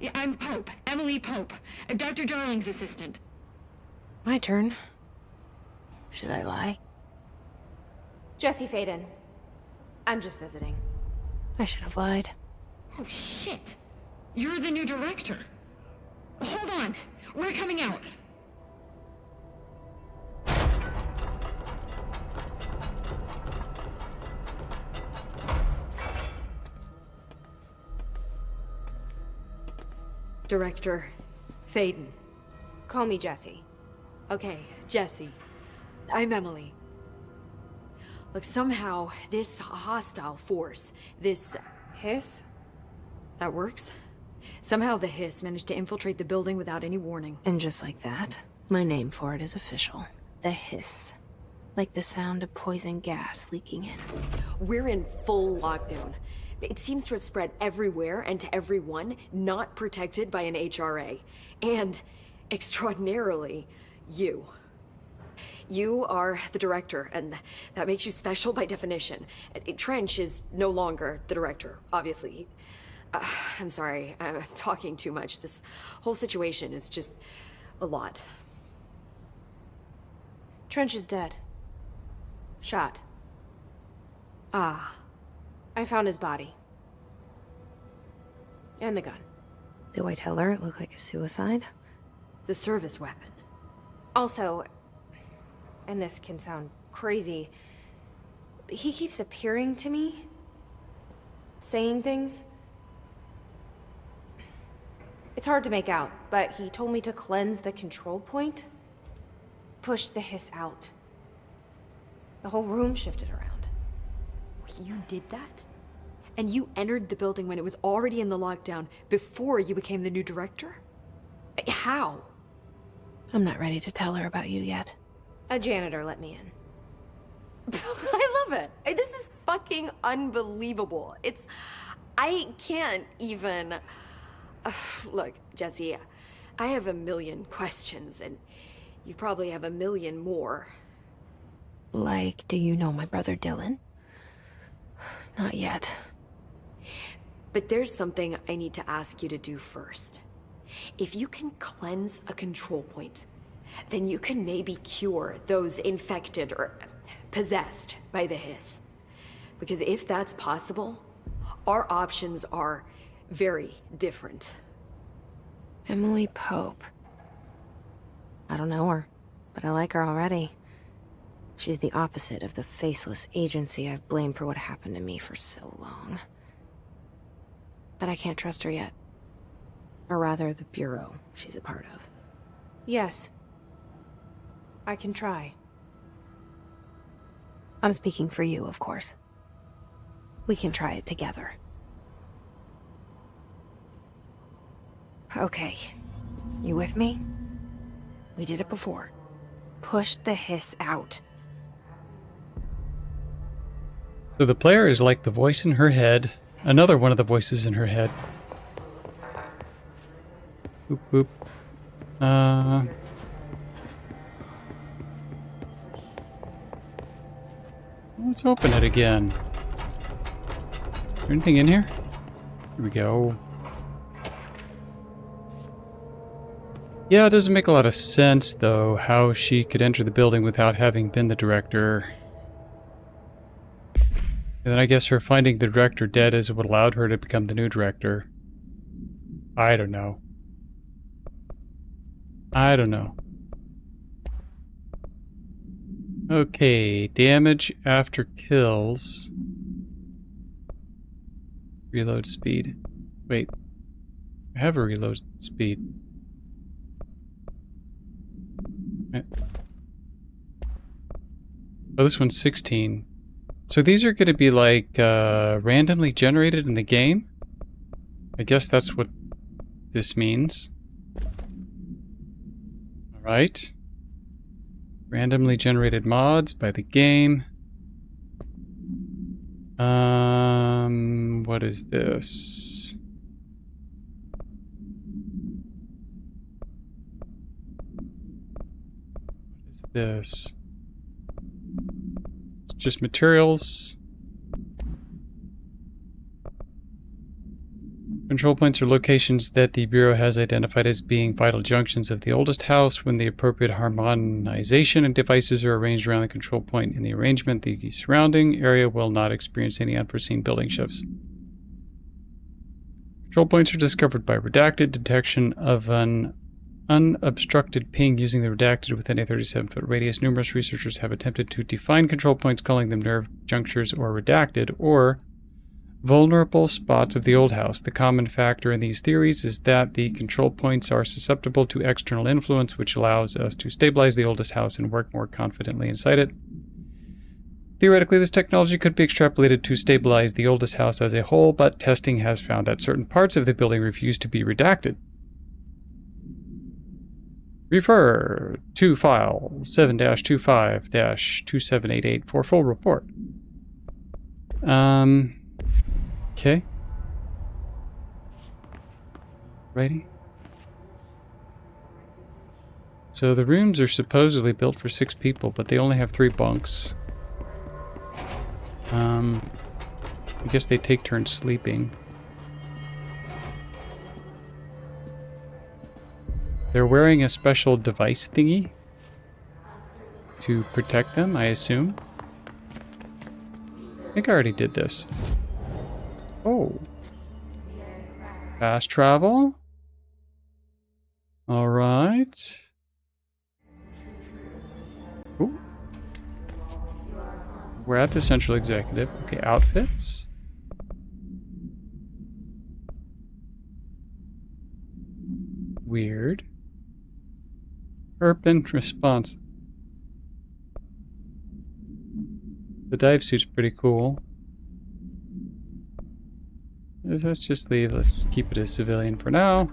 Yeah, I'm Pope, Emily Pope, Dr. Darling's assistant. My turn. Should I lie? Jesse Faden. I'm just visiting. I should have lied. Oh, shit. You're the new director. Hold on. We're coming out. Director Faden. Call me Jesse. Okay, Jesse. I'm Emily. Look, somehow, this hostile force, this... Hiss? that works? Somehow the Hiss managed to infiltrate the building without any warning. And just like that, my name for it is official. The Hiss. Like the sound of poison gas leaking in. We're in full lockdown. It seems to have spread everywhere and to everyone not protected by an HRA. And, extraordinarily, you. You are the director, and that makes you special by definition. Trench is no longer the director, obviously. I'm sorry, I'm talking too much. This whole situation is just a lot. Trench is dead. Shot. Ah. I found his body. And the gun. Do I tell her it looked like a suicide? The service weapon. Also, and this can sound crazy, but he keeps appearing to me, saying things. It's hard to make out, but he told me to cleanse the control point, push the Hiss out. The whole room shifted around. You did that? And you entered the building when it was already in the lockdown before you became the new director? How? I'm not ready to tell her about you yet. A janitor let me in. I love it. This is fucking unbelievable. I can't even... Look, Jesse, I have a million questions, and you probably have a million more. Like, do you know my brother Dylan? Not yet. But there's something I need to ask you to do first. If you can cleanse a control point, then you can maybe cure those infected or possessed by the Hiss. Because if that's possible, our options are very different. Emily Pope. I don't know her, but I like her already. She's the opposite of the faceless agency I've blamed for what happened to me for so long. But I can't trust her yet. Or rather, the Bureau she's a part of. Yes. I can try. I'm speaking for you, of course. We can try it together. Okay. You with me? We did it before. Push the Hiss out. So the player is like the voice in her head. Another one of the voices in her head. Boop, boop. Let's open it again. Is there anything in here? Here we go. Yeah, it doesn't make a lot of sense, though, how she could enter the building without having been the director. And then I guess her finding the director dead is what allowed her to become the new director. I don't know. I don't know. Okay, damage after kills. Reload speed. Wait, I have a reload speed. Oh, this one's 16. So these are going to be like randomly generated in the game? I guess that's what this means. Alright. Randomly generated mods by the game. What is this? What is this? It's just materials. Control points are locations that the Bureau has identified as being vital junctions of the oldest house. When the appropriate harmonization and devices are arranged around the control point in the arrangement, the surrounding area will not experience any unforeseen building shifts. Control points are discovered by redacted detection of an unobstructed ping using the redacted within a 37-foot radius. Numerous researchers have attempted to define control points, calling them nerve junctures or redacted, or vulnerable spots of the old house. The common factor in these theories is that the control points are susceptible to external influence, which allows us to stabilize the oldest house and work more confidently inside it. Theoretically, this technology could be extrapolated to stabilize the oldest house as a whole, but testing has found that certain parts of the building refuse to be redacted. Refer to file 7-25-2788 for full report. Okay. Righty. So the rooms are supposedly built for 6 people, but they only have 3 bunks. I guess they take turns sleeping. They're wearing a special device thingy to protect them, I assume. I think I already did this. Oh. Fast travel. All right. Ooh. We're at the Central Executive. Okay, outfits. Weird. Urban response. The dive suit's pretty cool. Let's just leave. Let's keep it as civilian for now.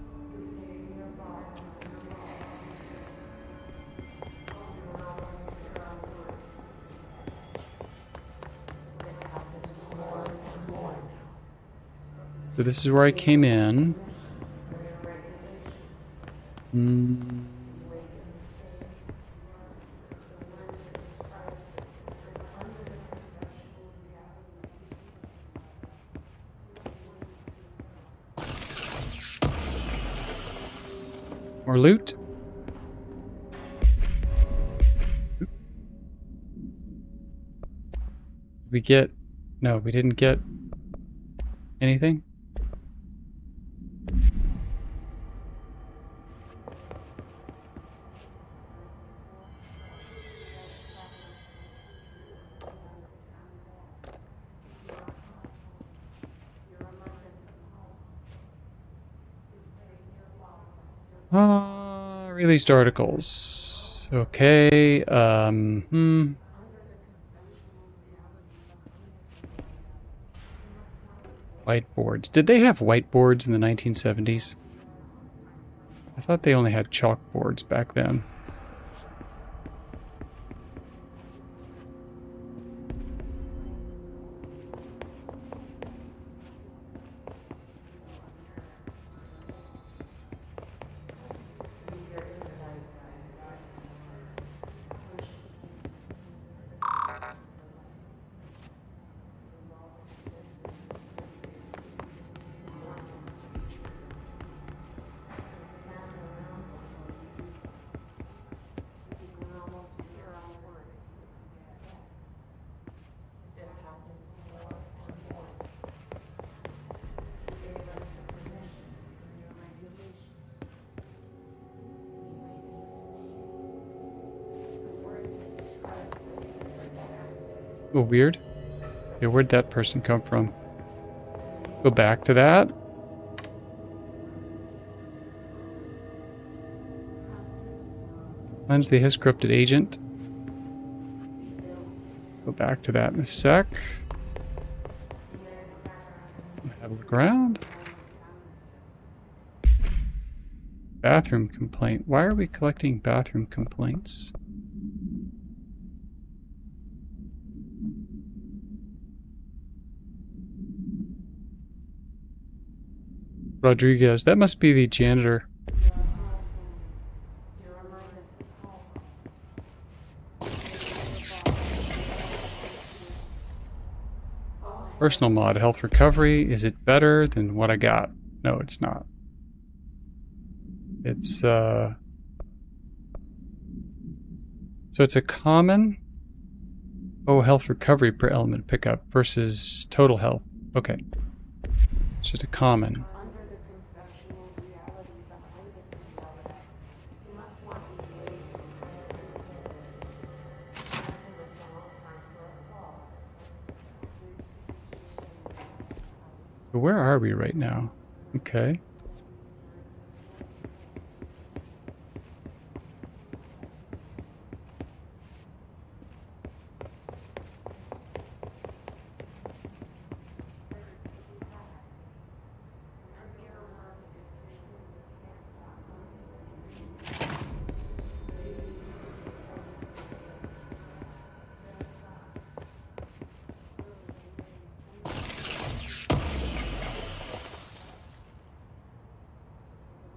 So this is where I came in. More loot. We get... No, we didn't get anything. Released articles. Okay, Whiteboards. Did they have whiteboards in the 1970s? I thought they only had chalkboards back then. Oh, weird. Okay, where'd that person come from? Go back to that. Cleanse the Hiss corrupted agent. Go back to that in a sec. Have a look around. Bathroom complaint. Why are we collecting bathroom complaints? Rodriguez. That must be the janitor. Personal mod, health recovery. Is it better than what I got? No, it's not. It's, so it's a common... Oh, health recovery per element pickup versus total health. Okay. It's just a common. So where are we right now? Okay.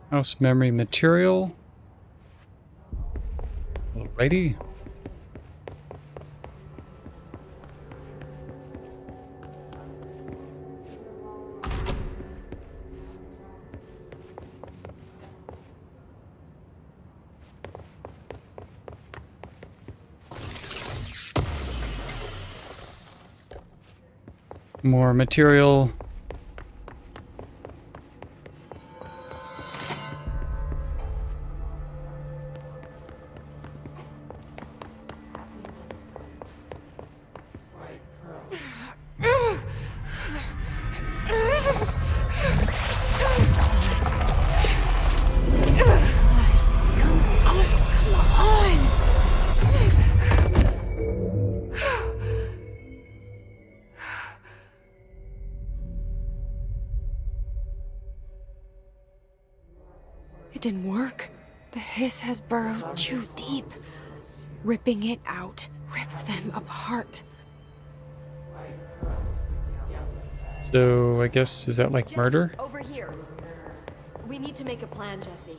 House memory material. Alrighty. More material. It didn't work. The hiss has burrowed too deep. Ripping it out rips them apart. So I guess, is that like Jesse, murder? Over here. We need to make a plan, Jesse.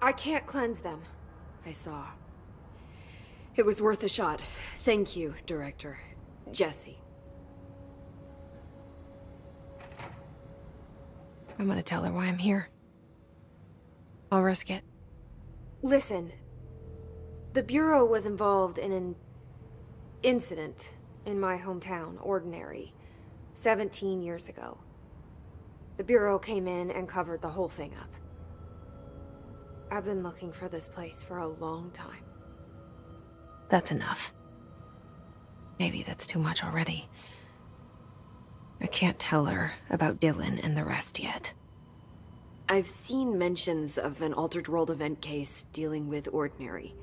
I can't cleanse them. I saw. It was worth a shot. Thank you, Director. Jesse. I'm gonna tell her why I'm here. I'll risk it. Listen. The Bureau was involved in an incident in my hometown, Ordinary, 17 years ago. The Bureau came in and covered the whole thing up. I've been looking for this place for a long time. That's enough. Maybe that's too much already. I can't tell her about Dylan and the rest yet. I've seen mentions of an Altered World event case dealing with Ordinary.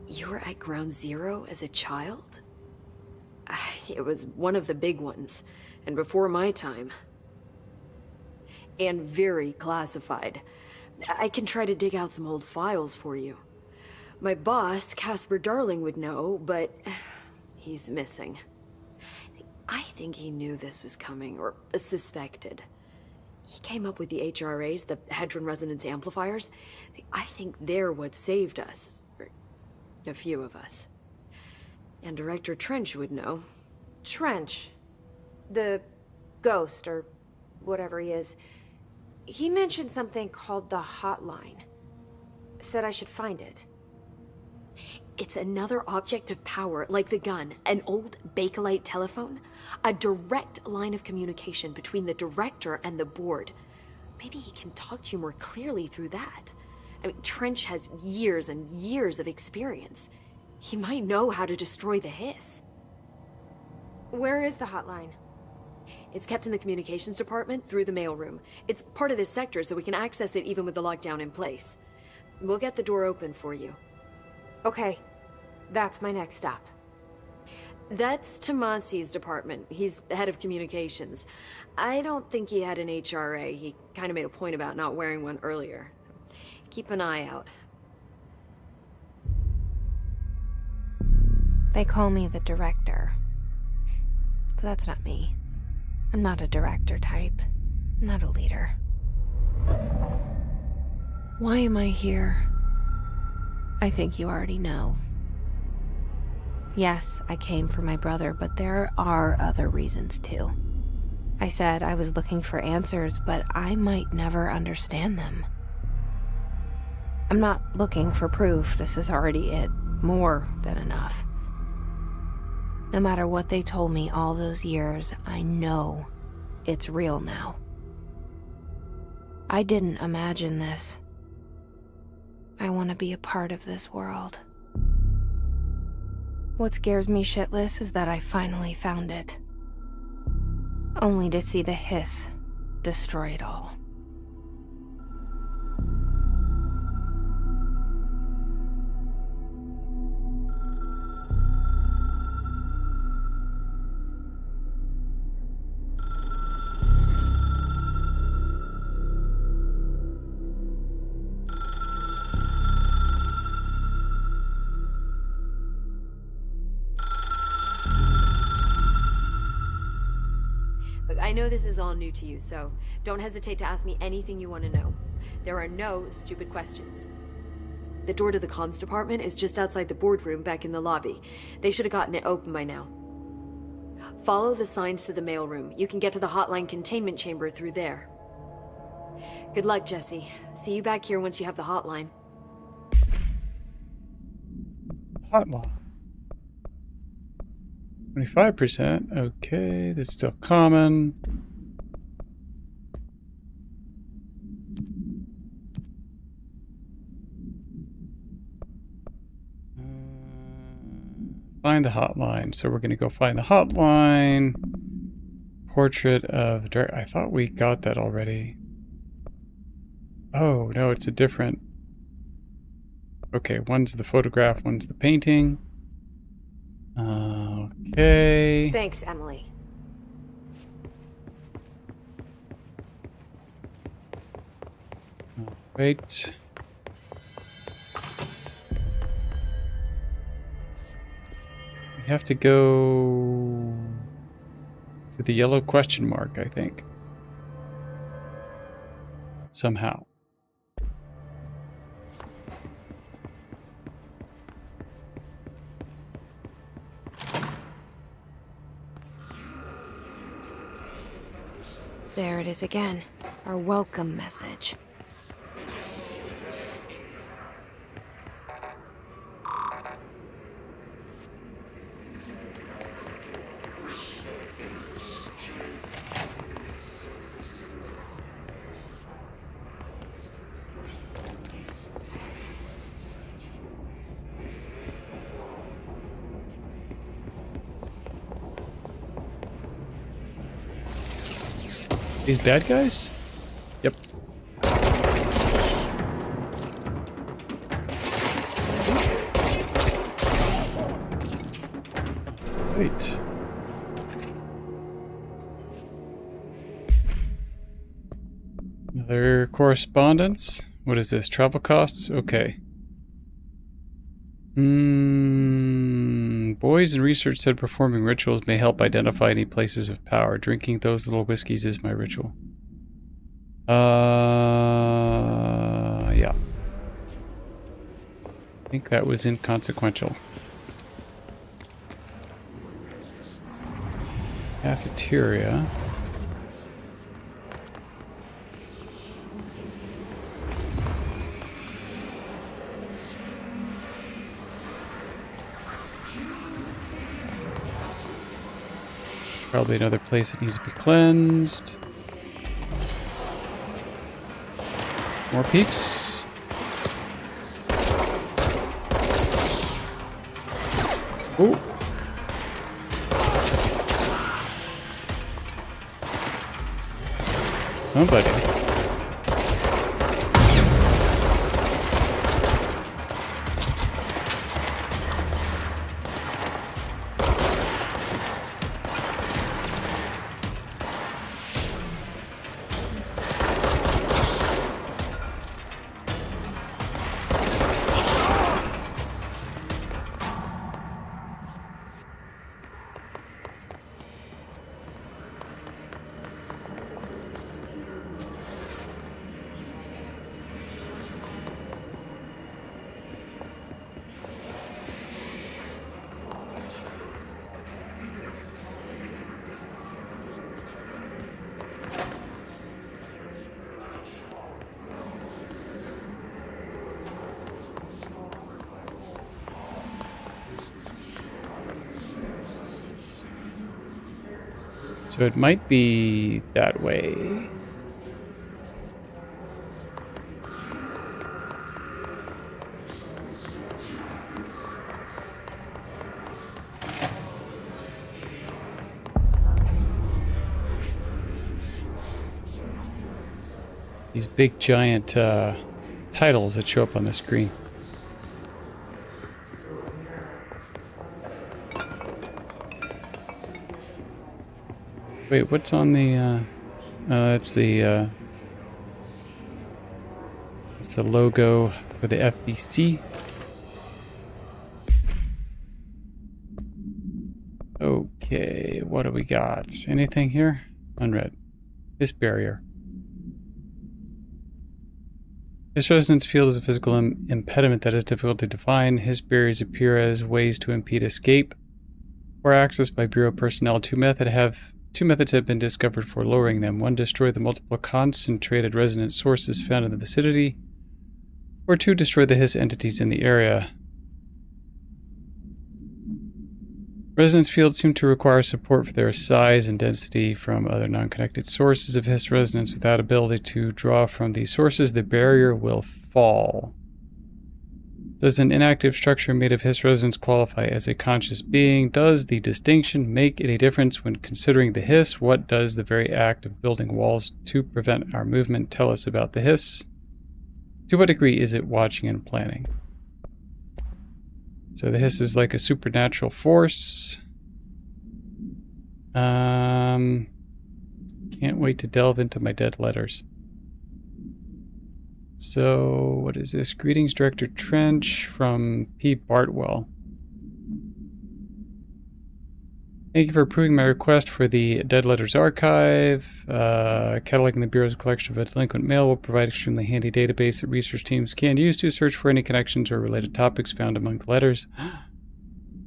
You were at Ground Zero as a child? It was one of the big ones, and before my time. And very classified. I can try to dig out some old files for you. My boss, Casper Darling, would know, but he's missing. I think he knew this was coming, or suspected. He came up with the HRAs, the Hadron Resonance Amplifiers. I think they're what saved us. Or a few of us. And Director Trench would know. Trench. The ghost, or whatever he is. He mentioned something called the Hotline. Said I should find it. It's another object of power, like the gun, an old Bakelite telephone. A direct line of communication between the Director and the board. Maybe he can talk to you more clearly through that. I mean, Trench has years and years of experience. He might know how to destroy the Hiss. Where is the hotline? It's kept in the communications department through the mailroom. It's part of this sector, so we can access it even with the lockdown in place. We'll get the door open for you. Okay, that's my next stop. That's Tomasi's department. He's head of communications. I don't think he had an HRA. He kind of made a point about not wearing one earlier. Keep an eye out. They call me the director. But that's not me. I'm not a director type. I'm not a leader. Why am I here? I think you already know. Yes, I came for my brother, but there are other reasons too. I said I was looking for answers, but I might never understand them. I'm not looking for proof. This is already it. More than enough. No matter what they told me all those years, I know it's real now. I didn't imagine this. I want to be a part of this world. What scares me shitless is that I finally found it. Only to see the Hiss destroy it all. Look, I know this is all new to you, so don't hesitate to ask me anything you want to know. There are no stupid questions. The door to the comms department is just outside the boardroom back in the lobby. They should have gotten it open by now. Follow the signs to the mailroom. You can get to the hotline containment chamber through there. Good luck, Jesse. See you back here once you have the hotline. Hotline. 25%. Okay, that's still common. Find the hotline. So we're going to go find the hotline. Portrait of the director. I thought we got that already. Oh, no, it's a different. Okay, one's the photograph, one's the painting. Okay. Thanks, Emily. Wait. We have to go to the yellow question mark, I think. Somehow. There it is again. Our welcome message. These bad guys? Yep. Wait. Another correspondence? What is this? Travel costs? Okay. Boys in research said performing rituals may help identify any places of power. Drinking those little whiskeys is my ritual. Yeah. I think that was inconsequential. Cafeteria. Probably another place that needs to be cleansed. More peeps. Ooh. Somebody. So it might be that way. These big giant titles that show up on the screen. Wait, what's on the, it's the logo for the FBC. Okay, what do we got? Anything here? Unread. This barrier. His resonance field is a physical impediment that is difficult to define. His barriers appear as ways to impede escape or access by Bureau personnel. Two methods have been discovered for lowering them. One, destroy the multiple concentrated resonance sources found in the vicinity. Or two, destroy the Hiss entities in the area. Resonance fields seem to require support for their size and density from other non-connected sources of Hiss resonance. Without ability to draw from these sources, the barrier will fall. Does an inactive structure made of Hiss resonance qualify as a conscious being? Does the distinction make any difference when considering the Hiss? What does the very act of building walls to prevent our movement tell us about the Hiss? To what degree is it watching and planning? So the Hiss is like a supernatural force. Can't wait to delve into my dead letters. So, what is this? Greetings, Director Trench from P. Bartwell. Thank you for approving my request for the Dead Letters Archive. Cataloging the Bureau's collection of delinquent mail will provide an extremely handy database that research teams can use to search for any connections or related topics found among the letters.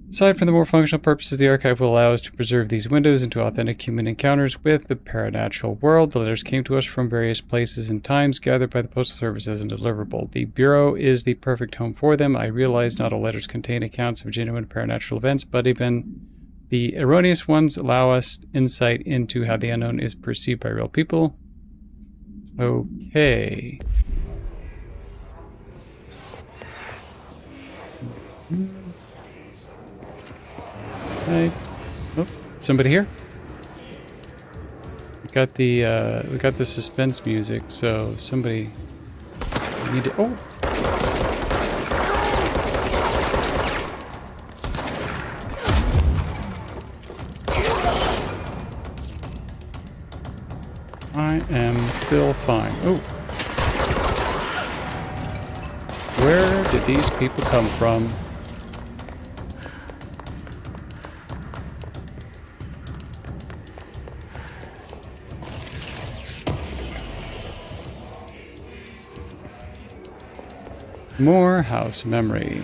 Aside from the more functional purposes, the archive will allow us to preserve these windows into authentic human encounters with the paranatural world. The letters came to us from various places and times, gathered by the Postal Service as a deliverable. The Bureau is the perfect home for them. I realize not all letters contain accounts of genuine paranatural events, but even the erroneous ones allow us insight into how the unknown is perceived by real people. Okay. Right. Oh, somebody here? We got the suspense music, so somebody need to. Oh. I am still fine. Oh. Where did these people come from? More house memory.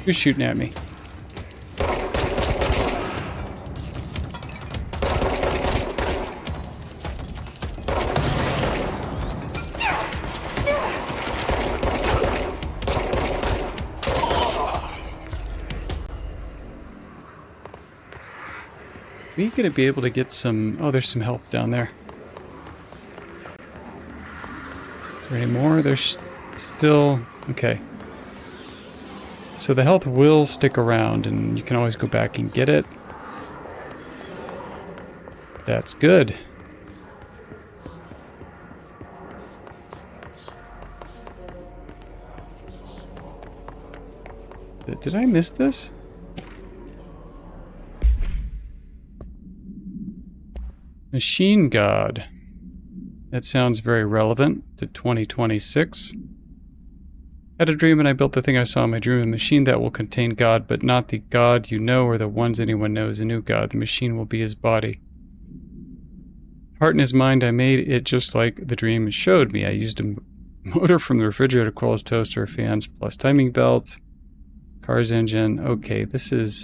Who's shooting at me? Are we gonna be able to get some... Oh, there's some help down there. Is there any more? There's still... Okay. So the health will stick around, and you can always go back and get it. That's good. Did I miss this? Machine God. That sounds very relevant to 2026. Had a dream and I built the thing I saw in my dream, a machine that will contain God, but not the God you know or the ones anyone knows, a new God. The machine will be his body. Heart and his mind, I made it just like the dream showed me. I used a motor from the refrigerator, coils, toaster, fans, plus timing belt, car's engine. Okay, this is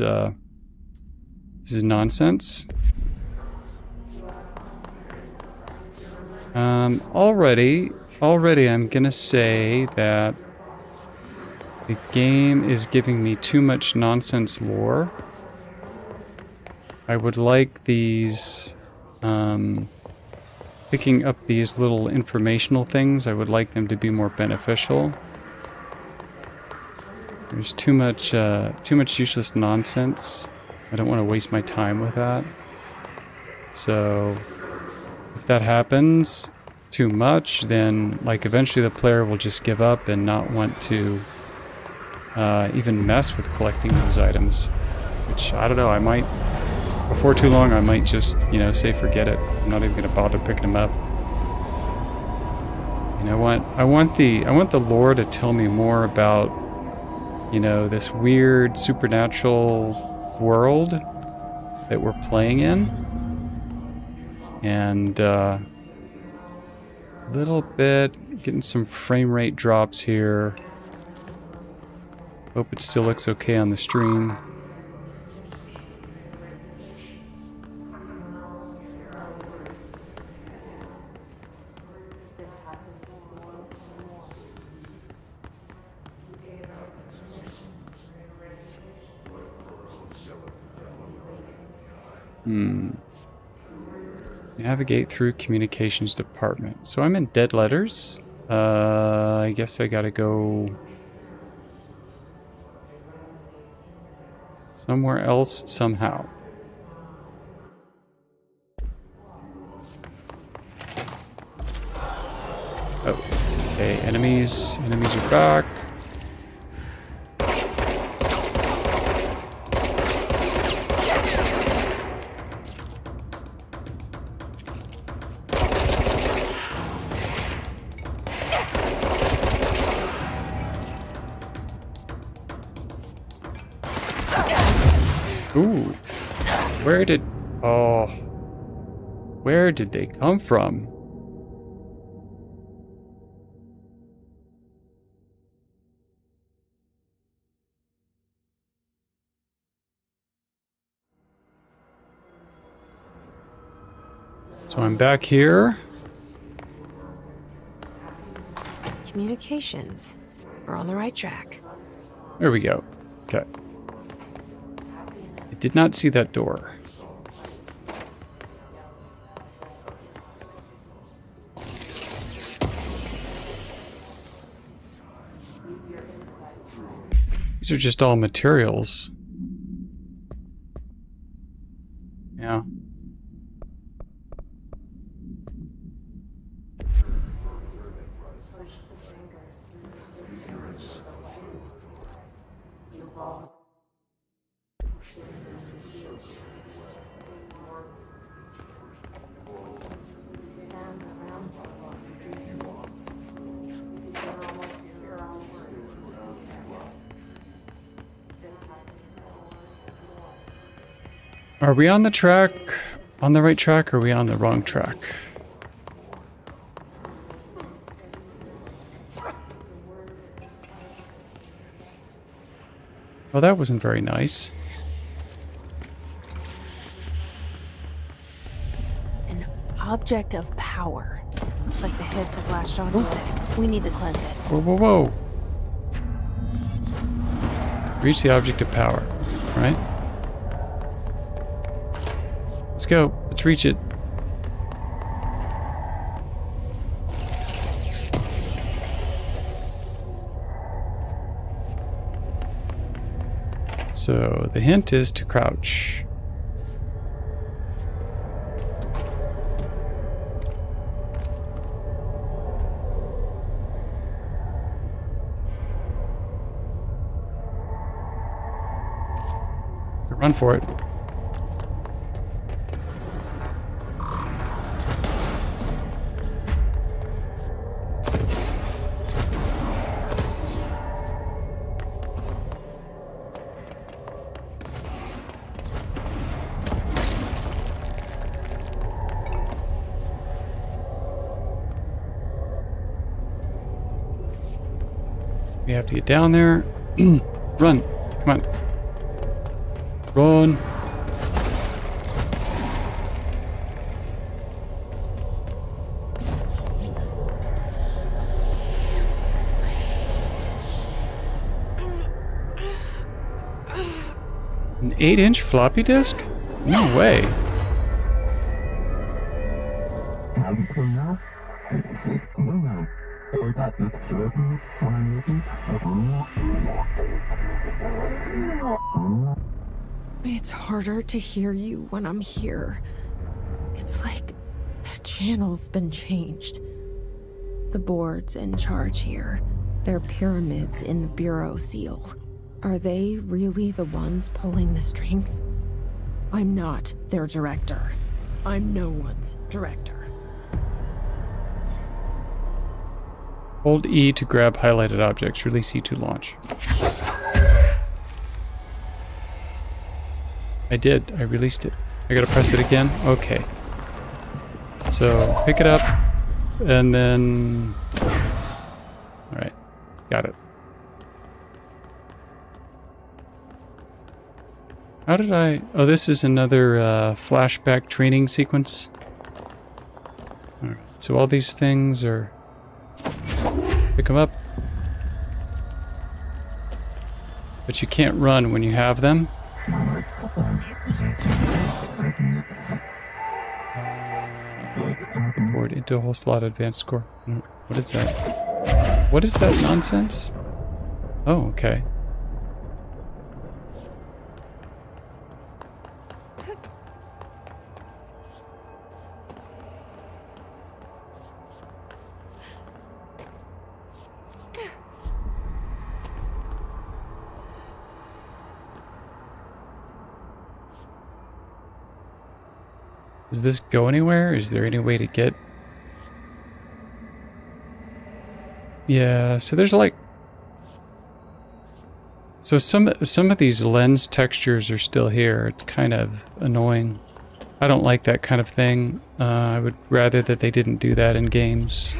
nonsense. Already I'm gonna say that the game is giving me too much nonsense lore. I would like these, picking up these little informational things, I would like them to be more beneficial. There's too much useless nonsense. I don't want to waste my time with that. So, if that happens too much, then like eventually the player will just give up and not want to even mess with collecting those items. Which, I don't know, I might, before too long, I might just, you know, say forget it. I'm not even going to bother picking them up. You know what? I want the lore to tell me more about, you know, this weird supernatural world that we're playing in. And a little bit, getting some frame rate drops here. Hope it still looks okay on the stream. Navigate through communications department. So I'm in dead letters. I guess I gotta go somewhere else somehow. Oh, okay. Enemies are back. Ooh, where did they come from? So I'm back here. Communications. We're on the right track. There we go. Okay. I did not see that door. These are just all materials. Yeah. Are we on the track, on the right track, or are we on the wrong track? Well, that wasn't very nice. An object of power. Looks like the hiss have latched onto it. We need to cleanse it. Whoa, whoa, whoa. Reach the object of power, right? Let's go. Let's reach it. So the hint is to crouch. Run for it. We have to get down there. Run. Come on. Run. An 8-inch floppy disk? No way. It's harder to hear you when I'm here. It's like the channel's been changed. The board's in charge here. They're pyramids in the Bureau seal. Are they really the ones pulling the strings? I'm not their director. I'm no one's director. Hold E to grab highlighted objects. Release E to launch. I did. I released it. I gotta press it again? Okay. So, pick it up, and then... Alright. Got it. How did I... Oh, this is another flashback training sequence. Alright. So all these things are... Pick them up. But you can't run when you have them. Board into a whole slot advanced score. What is that? What is that nonsense? Oh, okay. Does this go anywhere? Is there any way to get... Yeah, so there's like... So some of these lens textures are still here. It's kind of annoying. I don't like that kind of thing. I would rather that they didn't do that in games.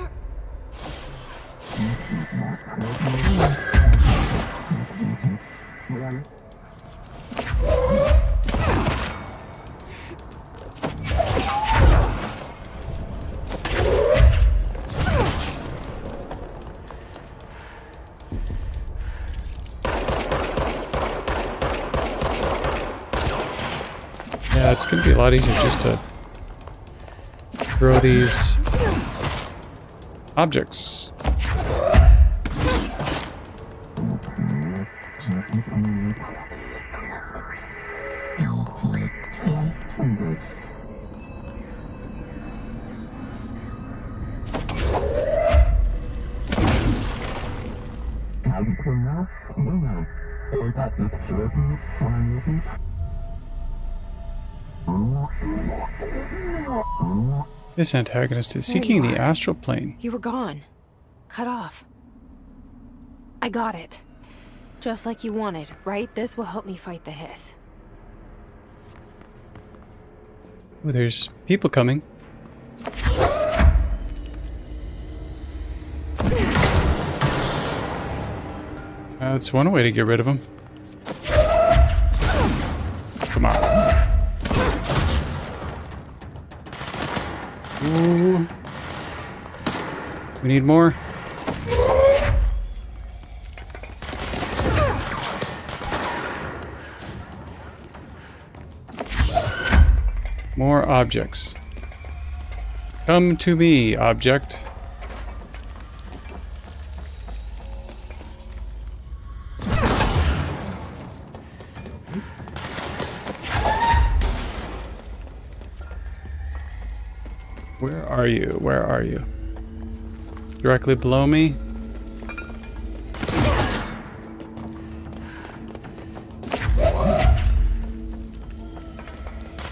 Yeah, it's going to be a lot easier just to throw these objects. This antagonist is seeking the astral plane. You were gone. Cut off. I got it. Just like you wanted, right? This will help me fight the hiss. Oh, there's people coming. That's one way to get rid of them. Come on. Ooh. We need more. More objects. Come to me, object. Where are you? Where are you? Directly below me?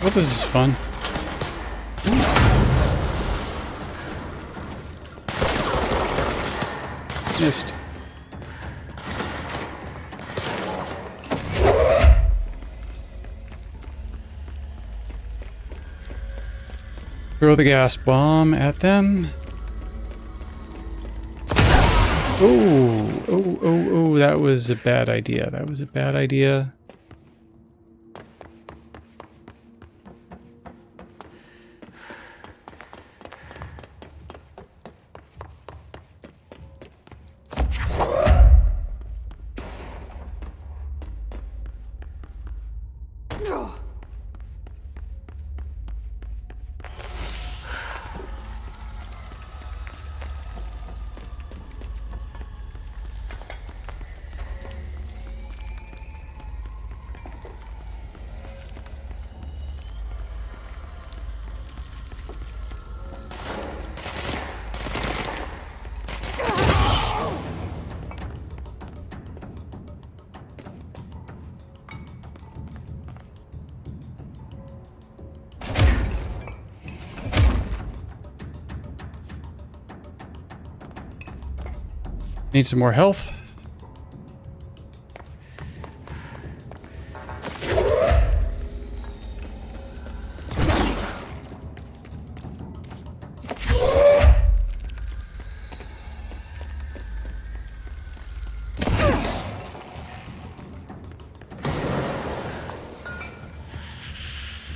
Oh, this is fun. Missed. Throw the gas bomb at them. Oh, that was a bad idea. That was a bad idea. Need some more health.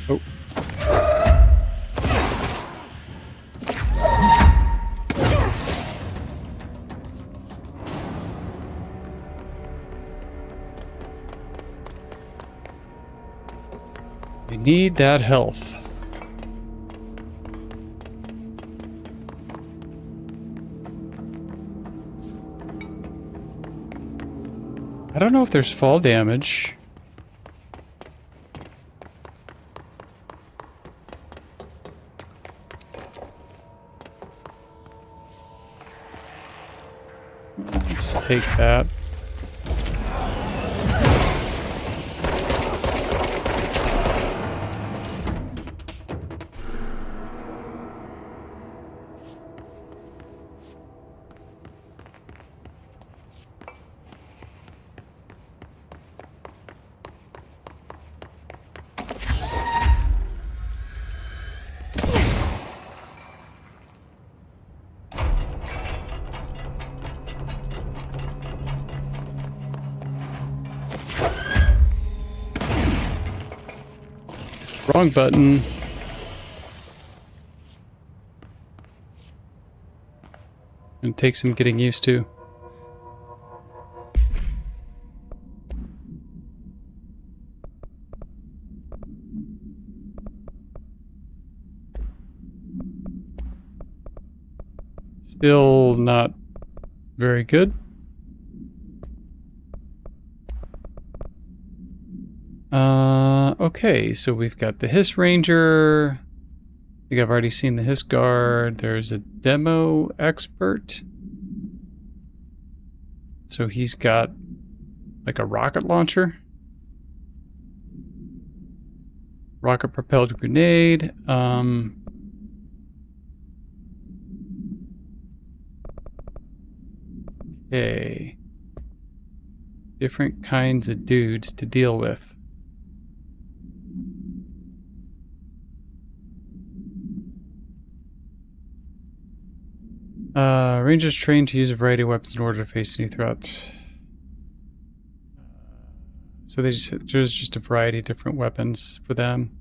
Oh. We need that health. I don't know if there's fall damage. Let's take that. Wrong button. And take some getting used to. Still not very good. Okay, so we've got the Hiss Ranger. I think I've already seen the Hiss Guard. There's a Demo Expert. So he's got like a rocket launcher. Rocket propelled grenade. Okay. Different kinds of dudes to deal with. Rangers trained to use a variety of weapons in order to face any threats. So there's just a variety of different weapons for them.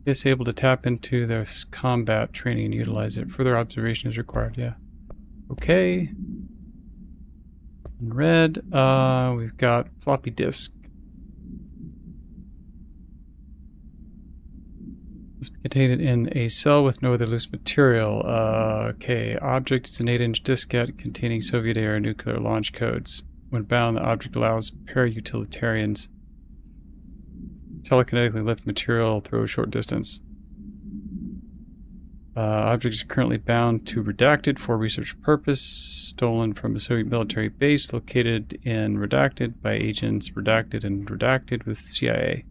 Is able to tap into their combat training and utilize it. Further observation is required, yeah. Okay. In red, we've got floppy disk. Must be contained in a cell with no other loose material. Okay. Object is an 8-inch diskette containing Soviet-era nuclear launch codes. When bound, the object allows para-utilitarians telekinetically lift material through a short distance. Object is currently bound to Redacted for research purpose, stolen from a Soviet military base located in Redacted by agents Redacted and Redacted with CIA.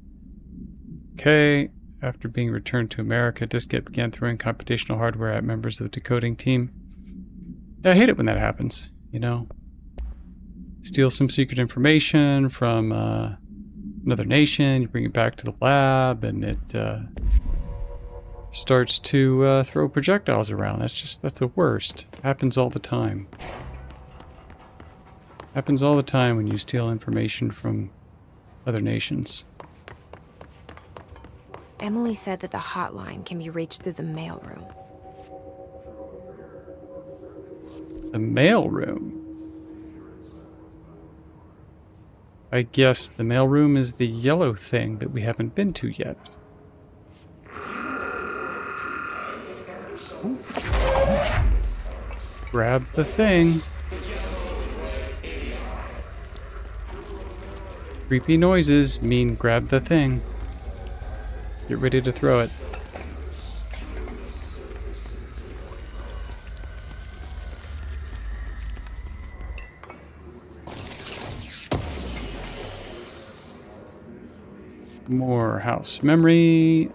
Okay. After being returned to America, Diskette began throwing computational hardware at members of the decoding team. Yeah, I hate it when that happens, you know. Steal some secret information from another nation, you bring it back to the lab, and it starts to throw projectiles around. That's the worst. Happens all the time. Happens all the time when you steal information from other nations. Emily said that the hotline can be reached through the mailroom. The mailroom? I guess the mailroom is the yellow thing that we haven't been to yet. Grab the thing. Creepy noises mean grab the thing. Get ready to throw it. More house memory.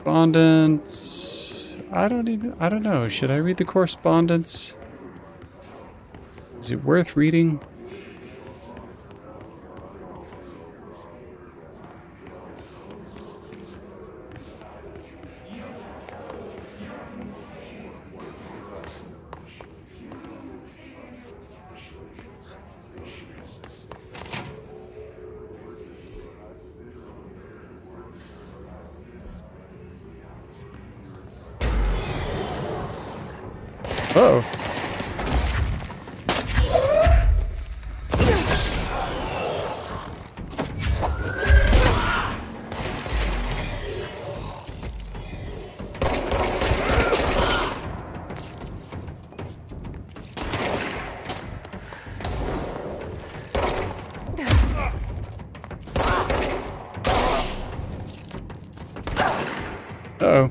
Correspondence. I don't know. Should I read the correspondence? Is it worth reading? Uh-oh. Uh-oh.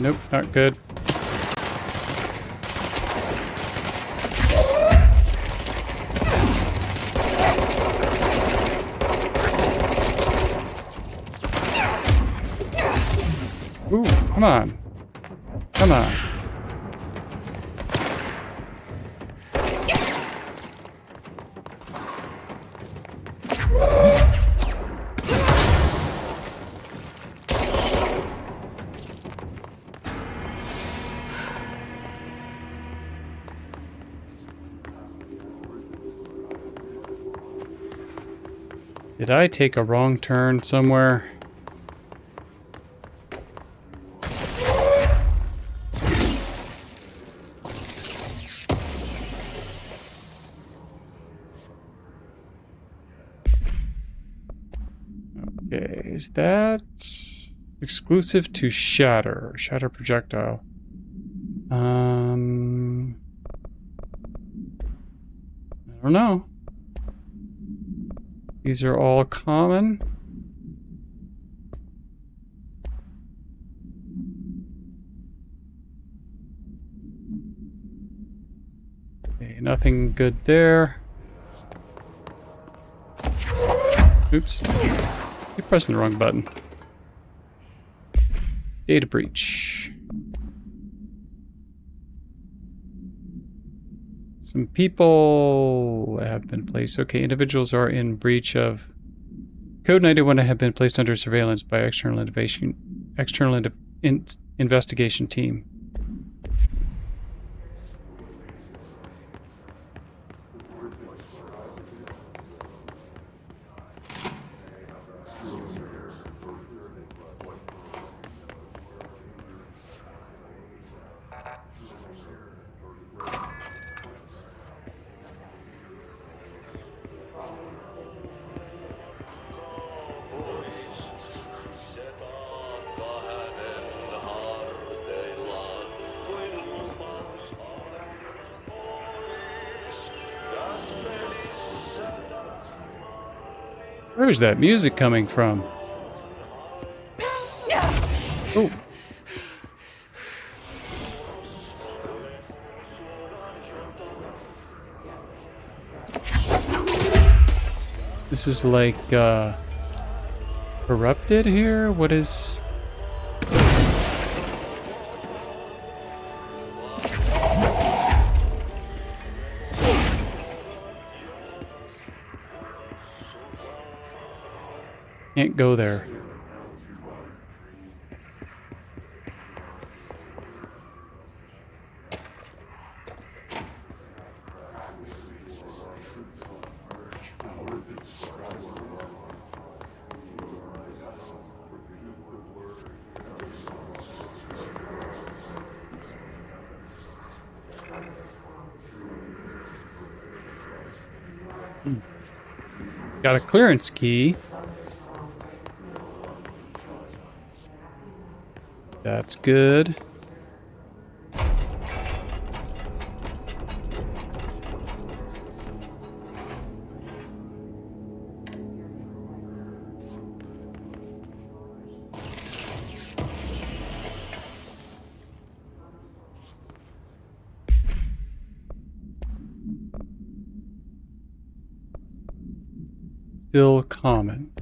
Nope, not good. Ooh, come on. Come on. Did I take a wrong turn somewhere? Okay, is that exclusive to Shatter? Shatter projectile. I don't know. These are all common. nothing good there. Oops. Keep pressing the wrong button. Data breach. Some people have been placed. Okay, individuals are in breach of Code 91 have been placed under surveillance by external investigation team. Where's that music coming from? Oh. This is like, corrupted here? What is... Can't go there. Got a clearance key. That's good. Still common.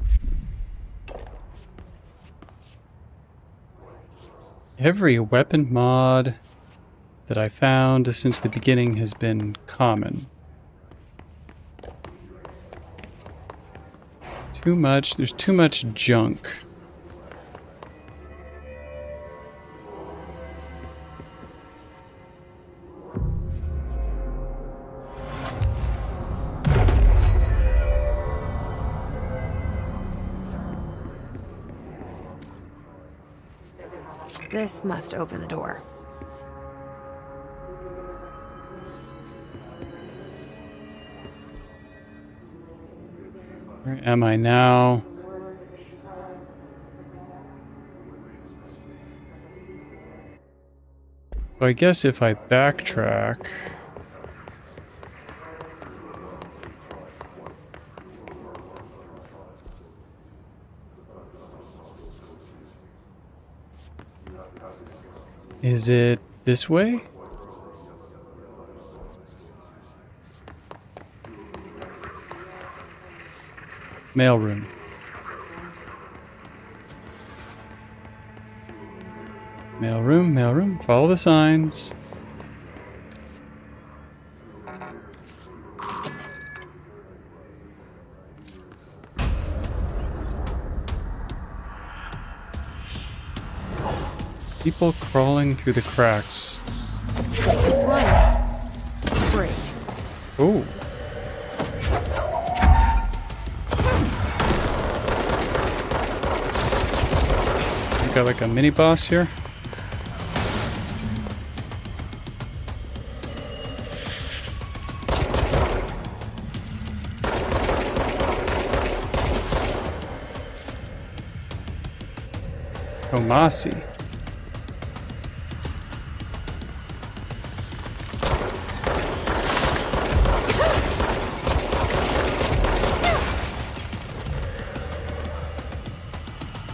Every weapon mod that I found since the beginning has been common. Too much, there's too much junk. This must open the door. Where am I now? So I guess if I backtrack... Is it this way? Mailroom. Mailroom, mailroom. Follow the signs. People crawling through the cracks. It's running. Great. Oh. We got like a mini boss here. Tomasi.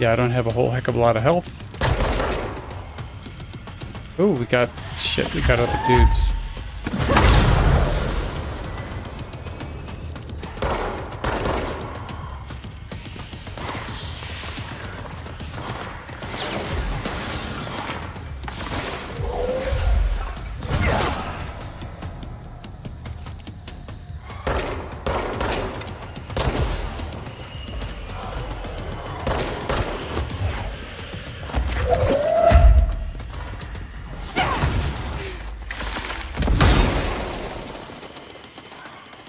Yeah, I don't have a whole heck of a lot of health. Oh, we got... shit, we got other dudes.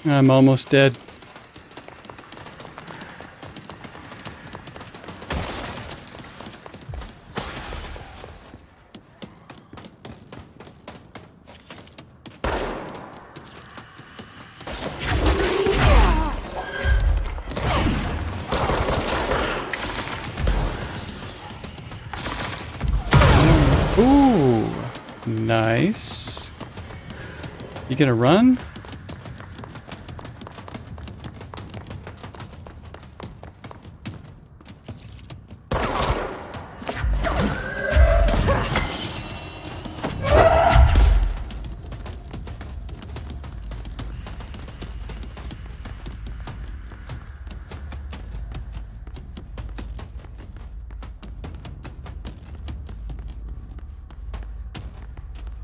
I'm almost dead. Ooh, nice. You gonna run?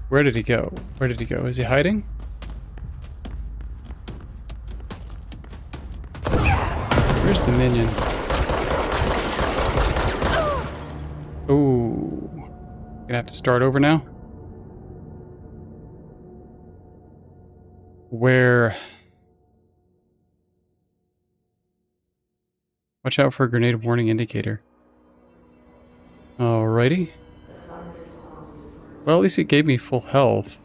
Where did he go? Where did he go? Is he hiding? Where's the minion? Ooh. Gonna have to start over now? Where? Watch out for a grenade warning indicator. Alrighty. Well, at least it gave me full health.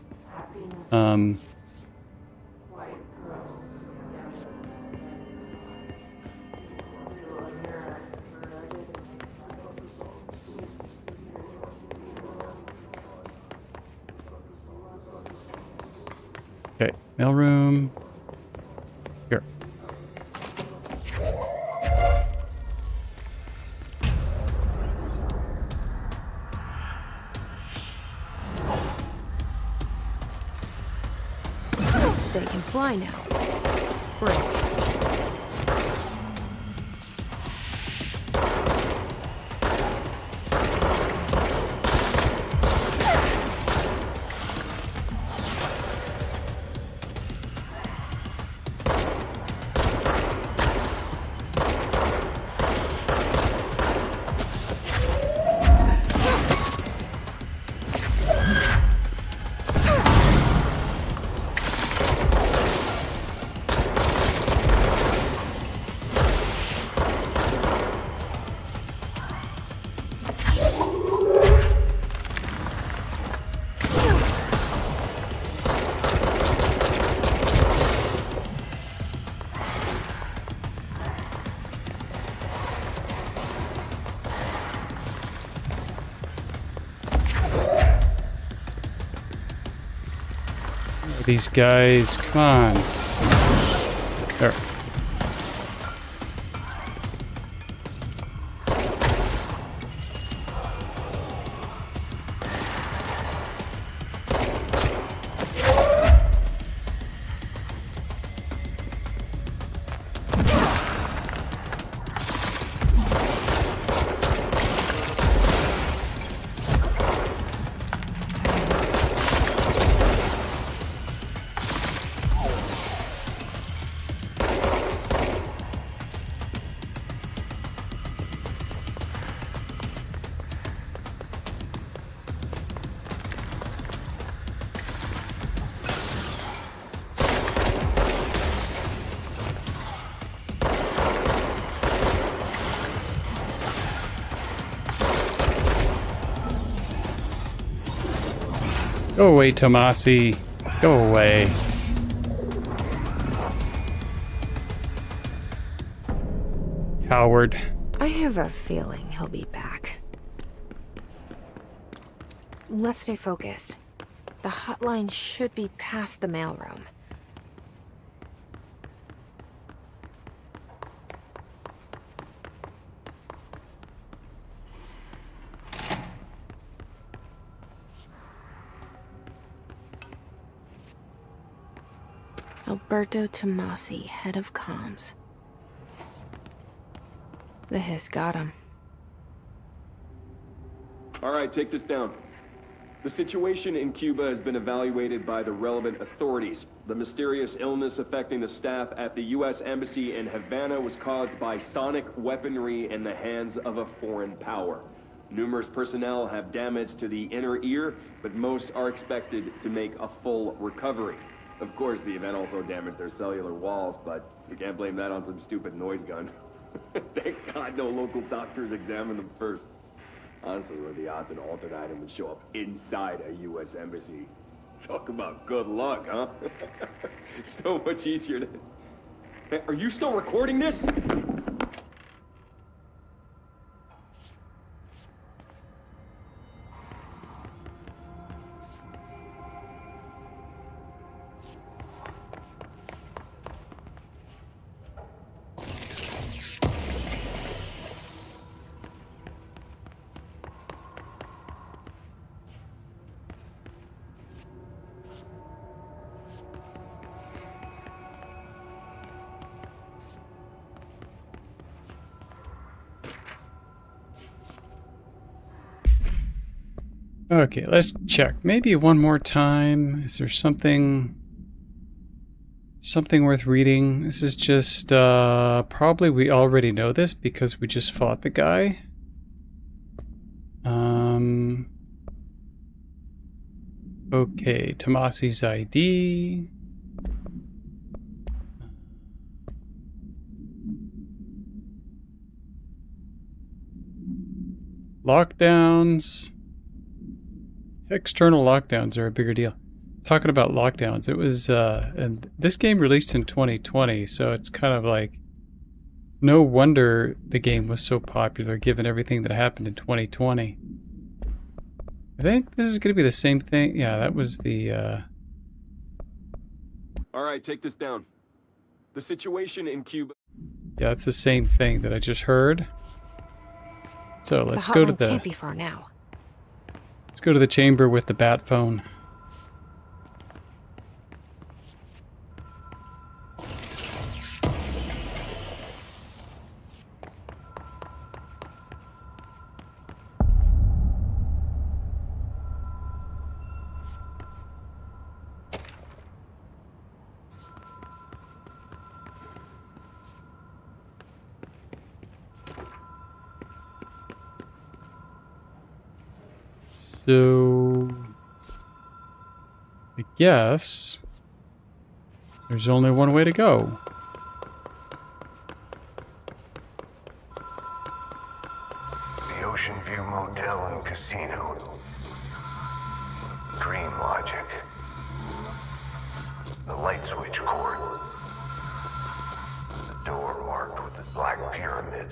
Okay, mailroom. Here. They can fly now. Great. These guys, come on. There. Go away, Tomasi. Go away. Coward. I have a feeling he'll be back. Let's stay focused. The hotline should be past the mailroom. Alberto Tomasi, head of comms. The hiss got him. All right, take this down. The situation in Cuba has been evaluated by the relevant authorities. The mysterious illness affecting the staff at the U.S. Embassy in Havana was caused by sonic weaponry in the hands of a foreign power. Numerous personnel have damage to the inner ear, but most are expected to make a full recovery. Of course, the event also damaged their cellular walls, but you can't blame that on some stupid noise gun. Thank God no local doctors examined them first. Honestly, what are the odds an altered item would show up inside a U.S. embassy? Talk about good luck, huh? So much easier to... Hey, are you still recording this? Okay, let's check. Maybe one more time. Is there something worth reading? This is just probably we already know this because we just fought the guy. Okay, Tomasi's ID. Lockdowns. External lockdowns are a bigger deal. Talking about lockdowns, it was, and this game released in 2020, so it's kind of like, no wonder the game was so popular given everything that happened in 2020. I think this is going to be the same thing. Yeah, that was the, Alright, take this down. The situation in Cuba... Yeah, it's the same thing that I just heard. So let's The go to hotline the... can't be far now. Let's go to the chamber with the bat phone. So, I guess there's only one way to go. The Ocean View Motel and Casino. Dream Logic. The light switch cord. The door marked with the black pyramid.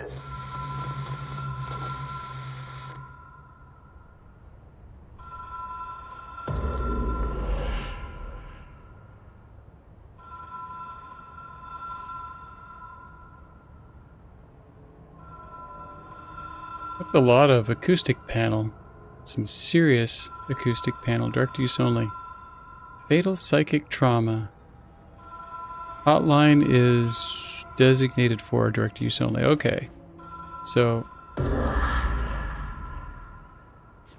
That's a lot of acoustic panel. Some serious acoustic panel. Direct use only. Fatal psychic trauma. Hotline is designated for direct use only. Okay. So,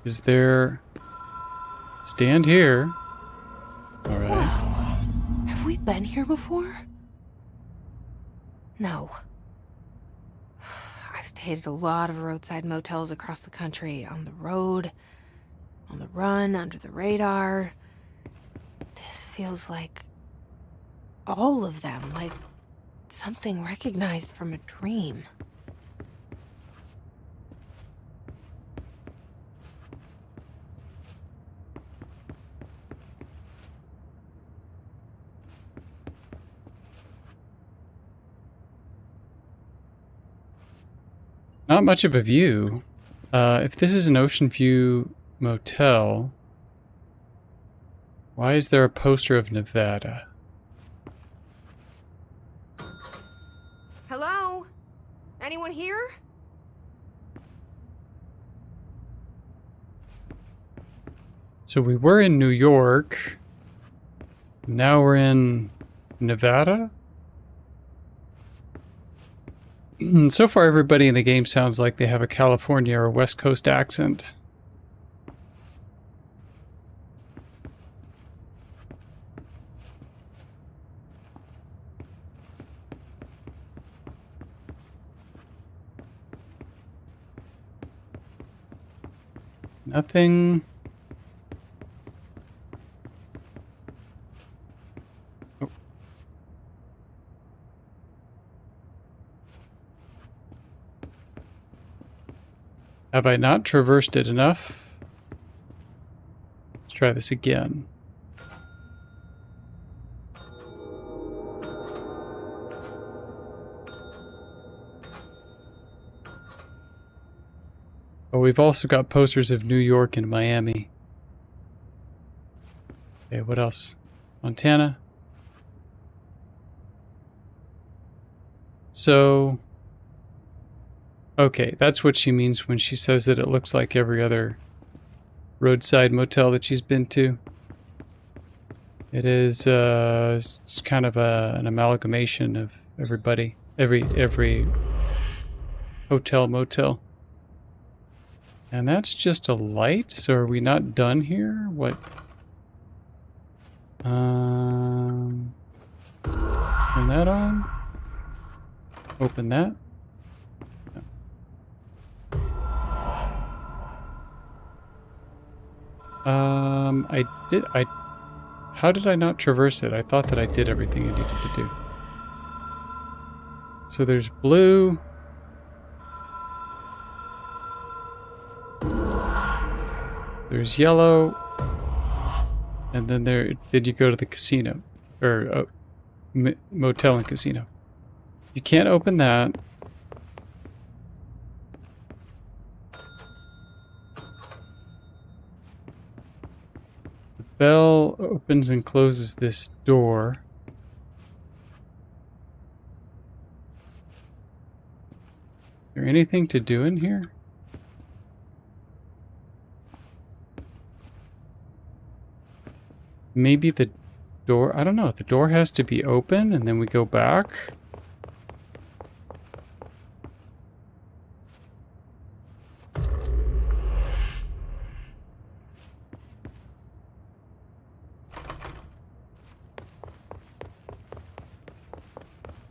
is there... Stand here. Alright. Whoa. Have we been here before? No. I've stayed at a lot of roadside motels across the country, on the road, on the run, under the radar. This feels like all of them, like something recognized from a dream. Not much of a view. If this is an Ocean View motel, why is there a poster of Nevada? Hello? Anyone here? So we were in New York. Now we're in Nevada? So far, everybody in the game sounds like they have a California or West Coast accent. Nothing. Have I not traversed it enough? Let's try this again. Oh, we've also got posters of New York and Miami. Okay, what else? Montana. So, okay, that's what she means when she says that it looks like every other roadside motel that she's been to. It is it's kind of an amalgamation of everybody, every hotel, motel. And that's just a light, so are we not done here? What? Turn that on. Open that. How did I not traverse it? I thought that I did everything I needed to do. So there's blue. There's yellow. And then then you go to the casino. Or motel and casino. You can't open that. The bell opens and closes this door. Is there anything to do in here? Maybe the door, I don't know, the door has to be open and then we go back.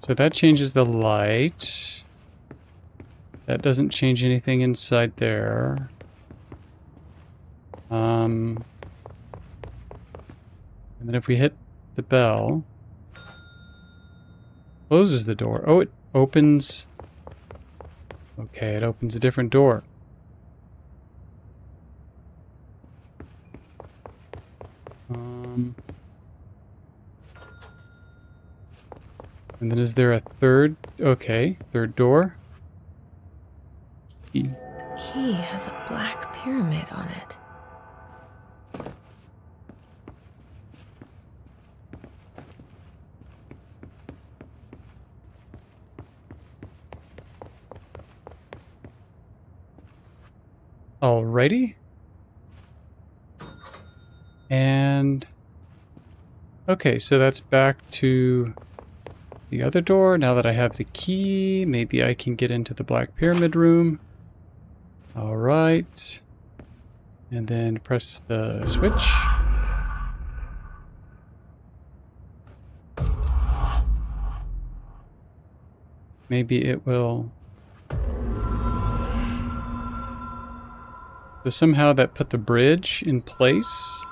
So that changes the light. That doesn't change anything inside there. And then if we hit the bell, closes the door. Oh, it opens. Okay, it opens a different door. And then is there a third? Okay, third door. Key has a black pyramid on it. Alrighty. And okay, so that's back to the other door. Now that I have the key, maybe I can get into the Black Pyramid room. Alright. And then press the switch. Maybe it will... So somehow that put the bridge in place.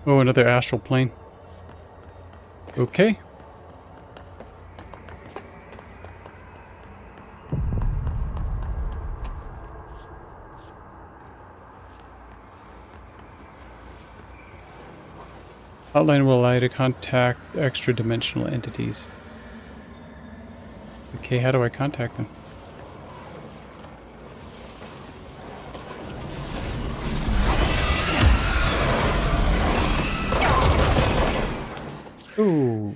Oh, another astral plane. Okay. Hotline will allow you to contact extra-dimensional entities. Okay, how do I contact them? Ooh.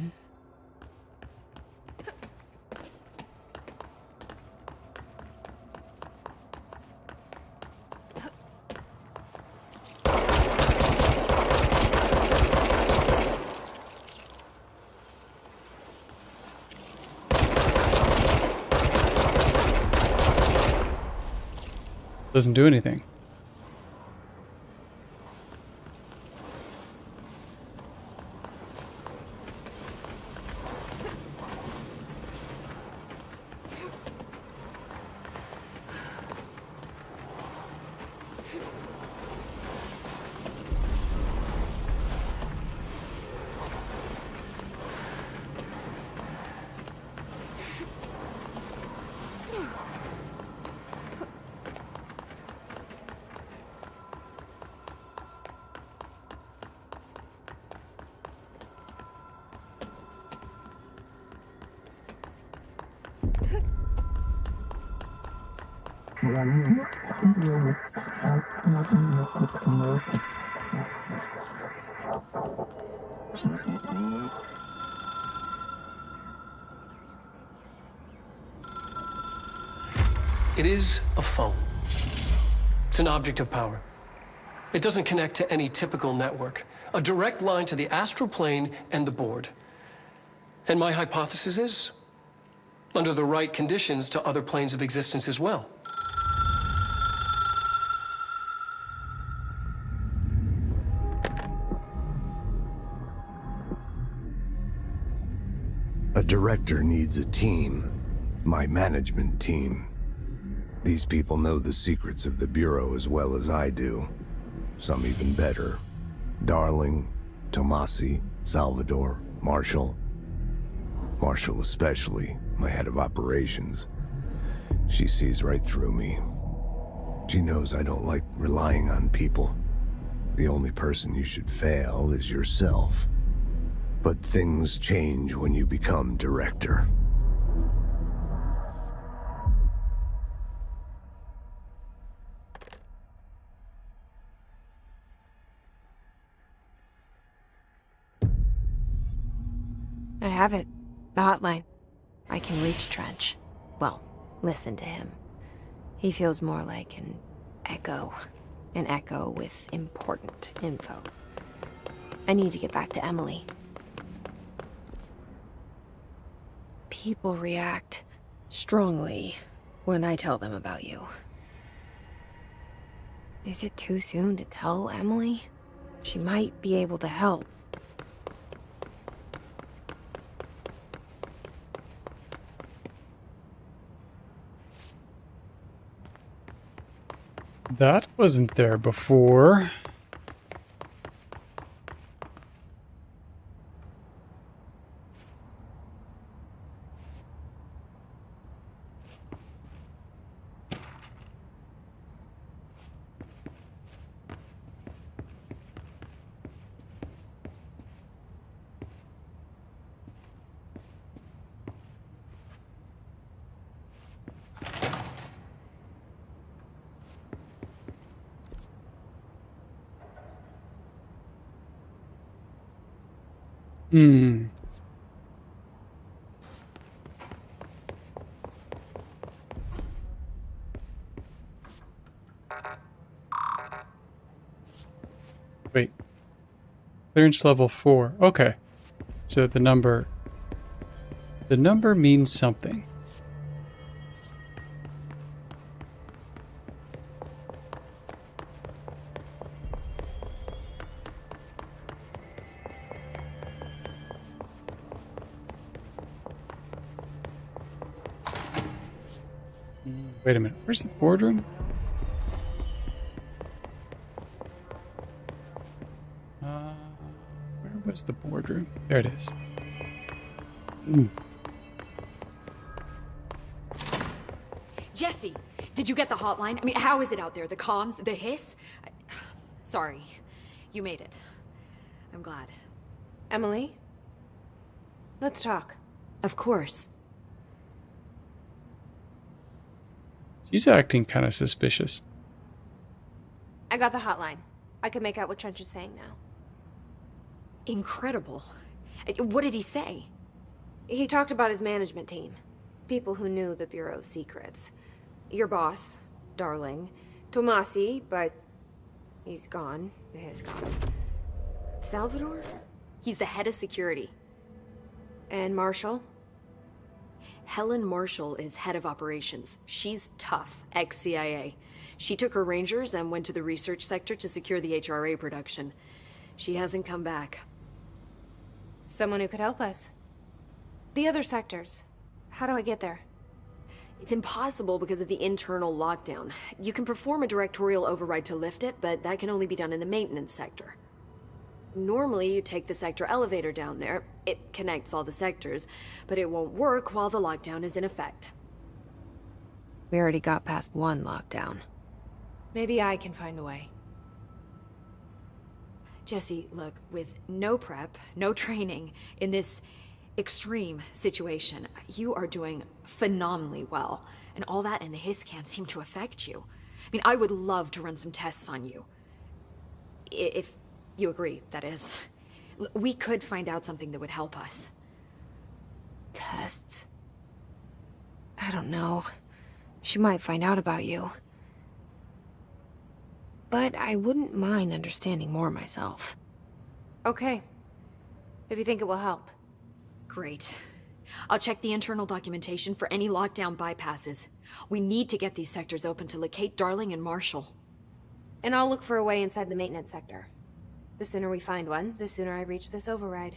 Doesn't do anything. It is a phone. It's an object of power. It doesn't connect to any typical network. A direct line to the astral plane and the board. And my hypothesis is, under the right conditions, to other planes of existence as well. A director needs a team. My management team. These people know the secrets of the Bureau as well as I do. Some even better. Darling, Tomasi, Salvador, Marshall. Marshall especially, my head of operations. She sees right through me. She knows I don't like relying on people. The only person you should fail is yourself. But things change when you become director. I have it. The hotline. I can reach Trench. Well, listen to him. He feels more like an echo. An echo with important info. I need to get back to Emily. People react strongly when I tell them about you. Is it too soon to tell Emily? She might be able to help. That wasn't there before. Wait. Clearance level 4. Okay. So the number means something. Wait a minute. Where's the boardroom? Where was the boardroom? There it is. Jesse, did you get the hotline? I mean, how is it out there? The comms? The hiss? Sorry. You made it. I'm glad. Emily? Let's talk. Of course. She's acting kind of suspicious. I got the hotline. I can make out what Trench is saying now. Incredible. What did he say? He talked about his management team. People who knew the Bureau's secrets. Your boss, Darling. Tomasi, but he's gone. He's gone. Salvador? He's the head of security. And Marshall? Helen Marshall is head of operations. She's tough, ex-CIA. She took her Rangers and went to the research sector to secure the HRA production. She hasn't come back. Someone who could help us. The other sectors. How do I get there? It's impossible because of the internal lockdown. You can perform a directorial override to lift it, but that can only be done in the maintenance sector. Normally, you take the sector elevator down there. It connects all the sectors, but it won't work while the lockdown is in effect. We already got past one lockdown. Maybe I can find a way. Jesse, look, with no prep, no training, in this extreme situation. You are doing phenomenally well, and all that and the hiss can't seem to affect you. I mean, I would love to run some tests on you. If you agree, that is. We could find out something that would help us. Tests? I don't know. She might find out about you. But I wouldn't mind understanding more myself. Okay. If you think it will help. Great. I'll check the internal documentation for any lockdown bypasses. We need to get these sectors open to locate Darling and Marshall. And I'll look for a way inside the maintenance sector. The sooner we find one, the sooner I reach this override.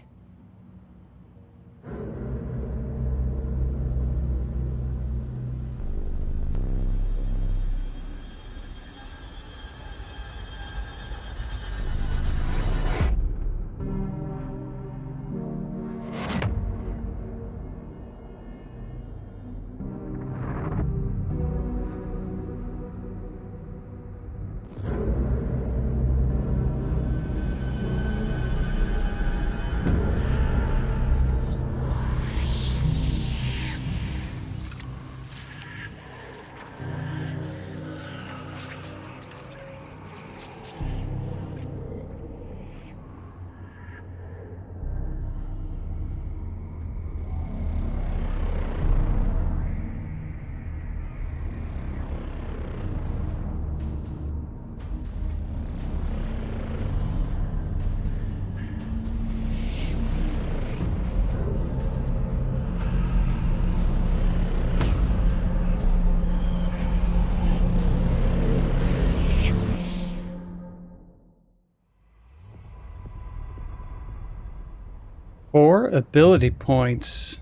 Four ability points.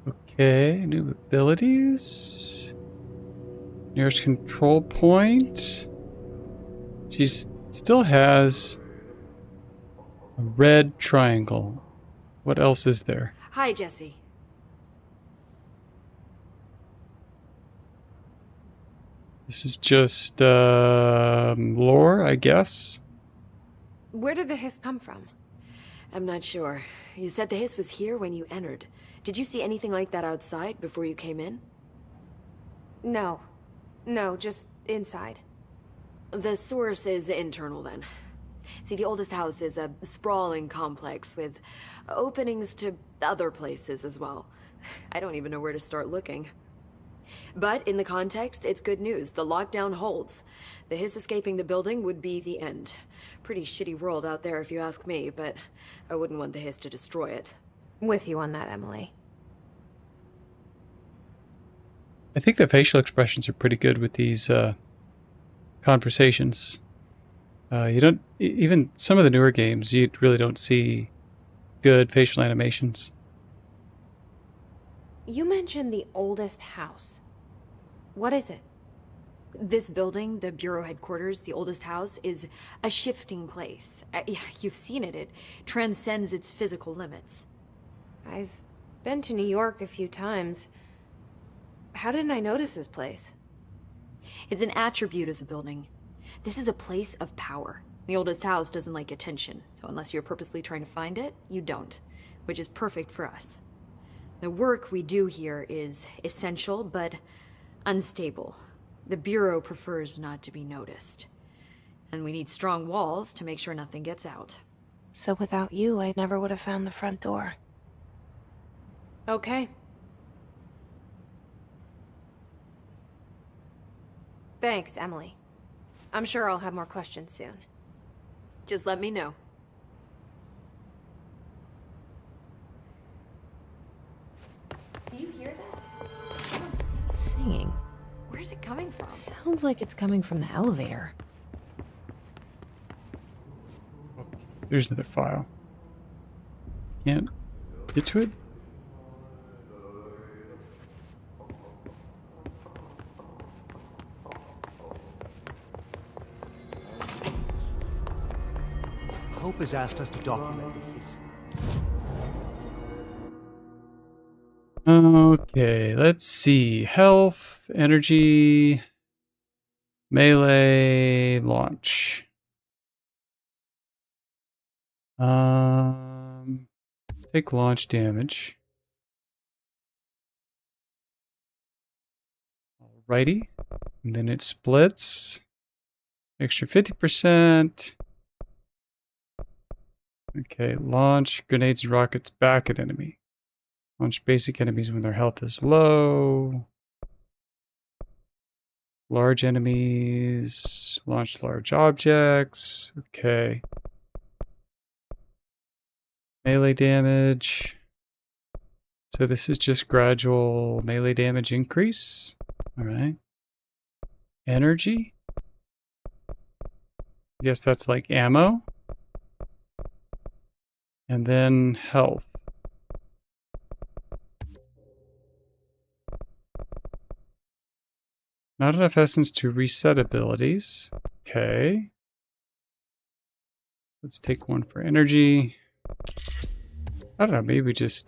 Okay, new abilities. Nearest control point. She still has a red triangle. What else is there? Hi, Jesse. This is just lore, I guess. Where did the hiss come from? I'm not sure. You said the hiss was here when you entered. Did you see anything like that outside before you came in? No. No, just inside. The source is internal, then. See, the oldest house is a sprawling complex with openings to other places as well. I don't even know where to start looking. But in the context, it's good news. The lockdown holds. The hiss escaping the building would be the end. Pretty shitty world out there if you ask me, but I wouldn't want the hiss to destroy it. With you on that, Emily. I think the facial expressions are pretty good with these conversations. You don't, even some of the newer games, you really don't see good facial animations. You mentioned the oldest house. What is it? This building, the Bureau headquarters, the oldest house, is a shifting place. You've seen it. It transcends its physical limits. I've been to New York a few times. How didn't I notice this place? It's an attribute of the building. This is a place of power. The oldest house doesn't like attention, so unless you're purposely trying to find it, you don't, which is perfect for us. The work we do here is essential, but unstable. The Bureau prefers not to be noticed. And we need strong walls to make sure nothing gets out. So without you, I never would have found the front door. Okay. Thanks, Emily. I'm sure I'll have more questions soon. Just let me know. Do you hear that? Singing. Where's it coming from? Sounds like it's coming from the elevator. There's another file. Can't get to it? Hope has asked us to document these. Okay, let's see. Health, energy, melee, launch. Take launch damage. Alrighty. And then it splits. Extra 50%. Okay, launch grenades and rockets back at enemy. Launch basic enemies when their health is low. Large enemies. Launch large objects. Okay. Melee damage. So this is just gradual melee damage increase. Alright. Energy. I guess that's like ammo. And then health. Not enough essence to reset abilities. Okay. Let's take one for energy. I don't know, maybe just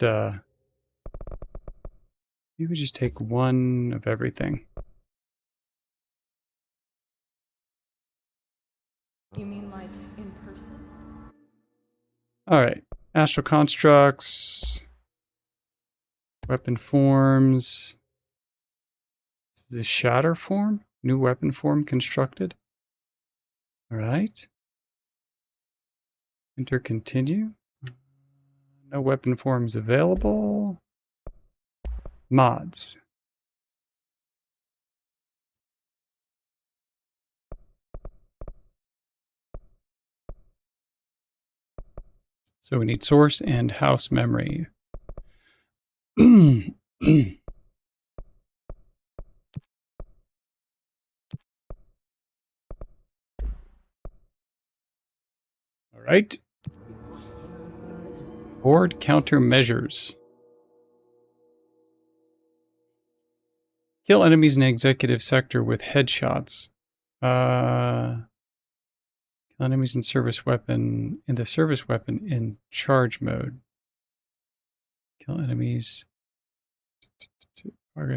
take one of everything. You mean like in person? Alright. Astral constructs. Weapon forms. This is a shatter form. New weapon form constructed. Alright. Enter continue. No weapon forms available. Mods. So we need source and house memory. All right. Board countermeasures. Kill enemies in the executive sector with headshots. Kill enemies in the service weapon in charge mode. Kill enemies.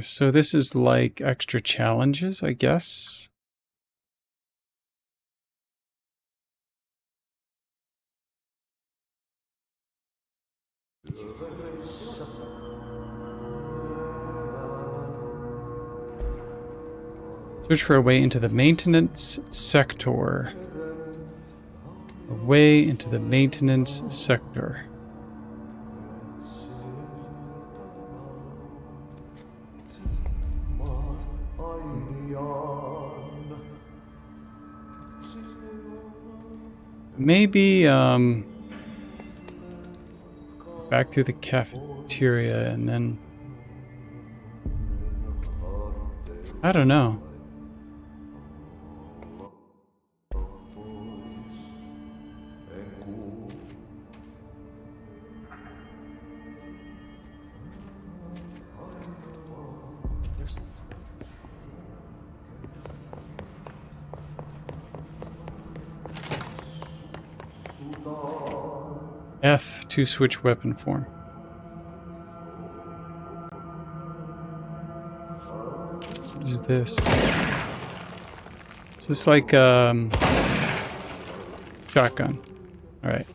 So this is like extra challenges, I guess. Search for a way into the maintenance sector. A way into the maintenance sector. Maybe, back through the cafeteria and then... I don't know. F to switch weapon form. What is this? Is this like shotgun? All right.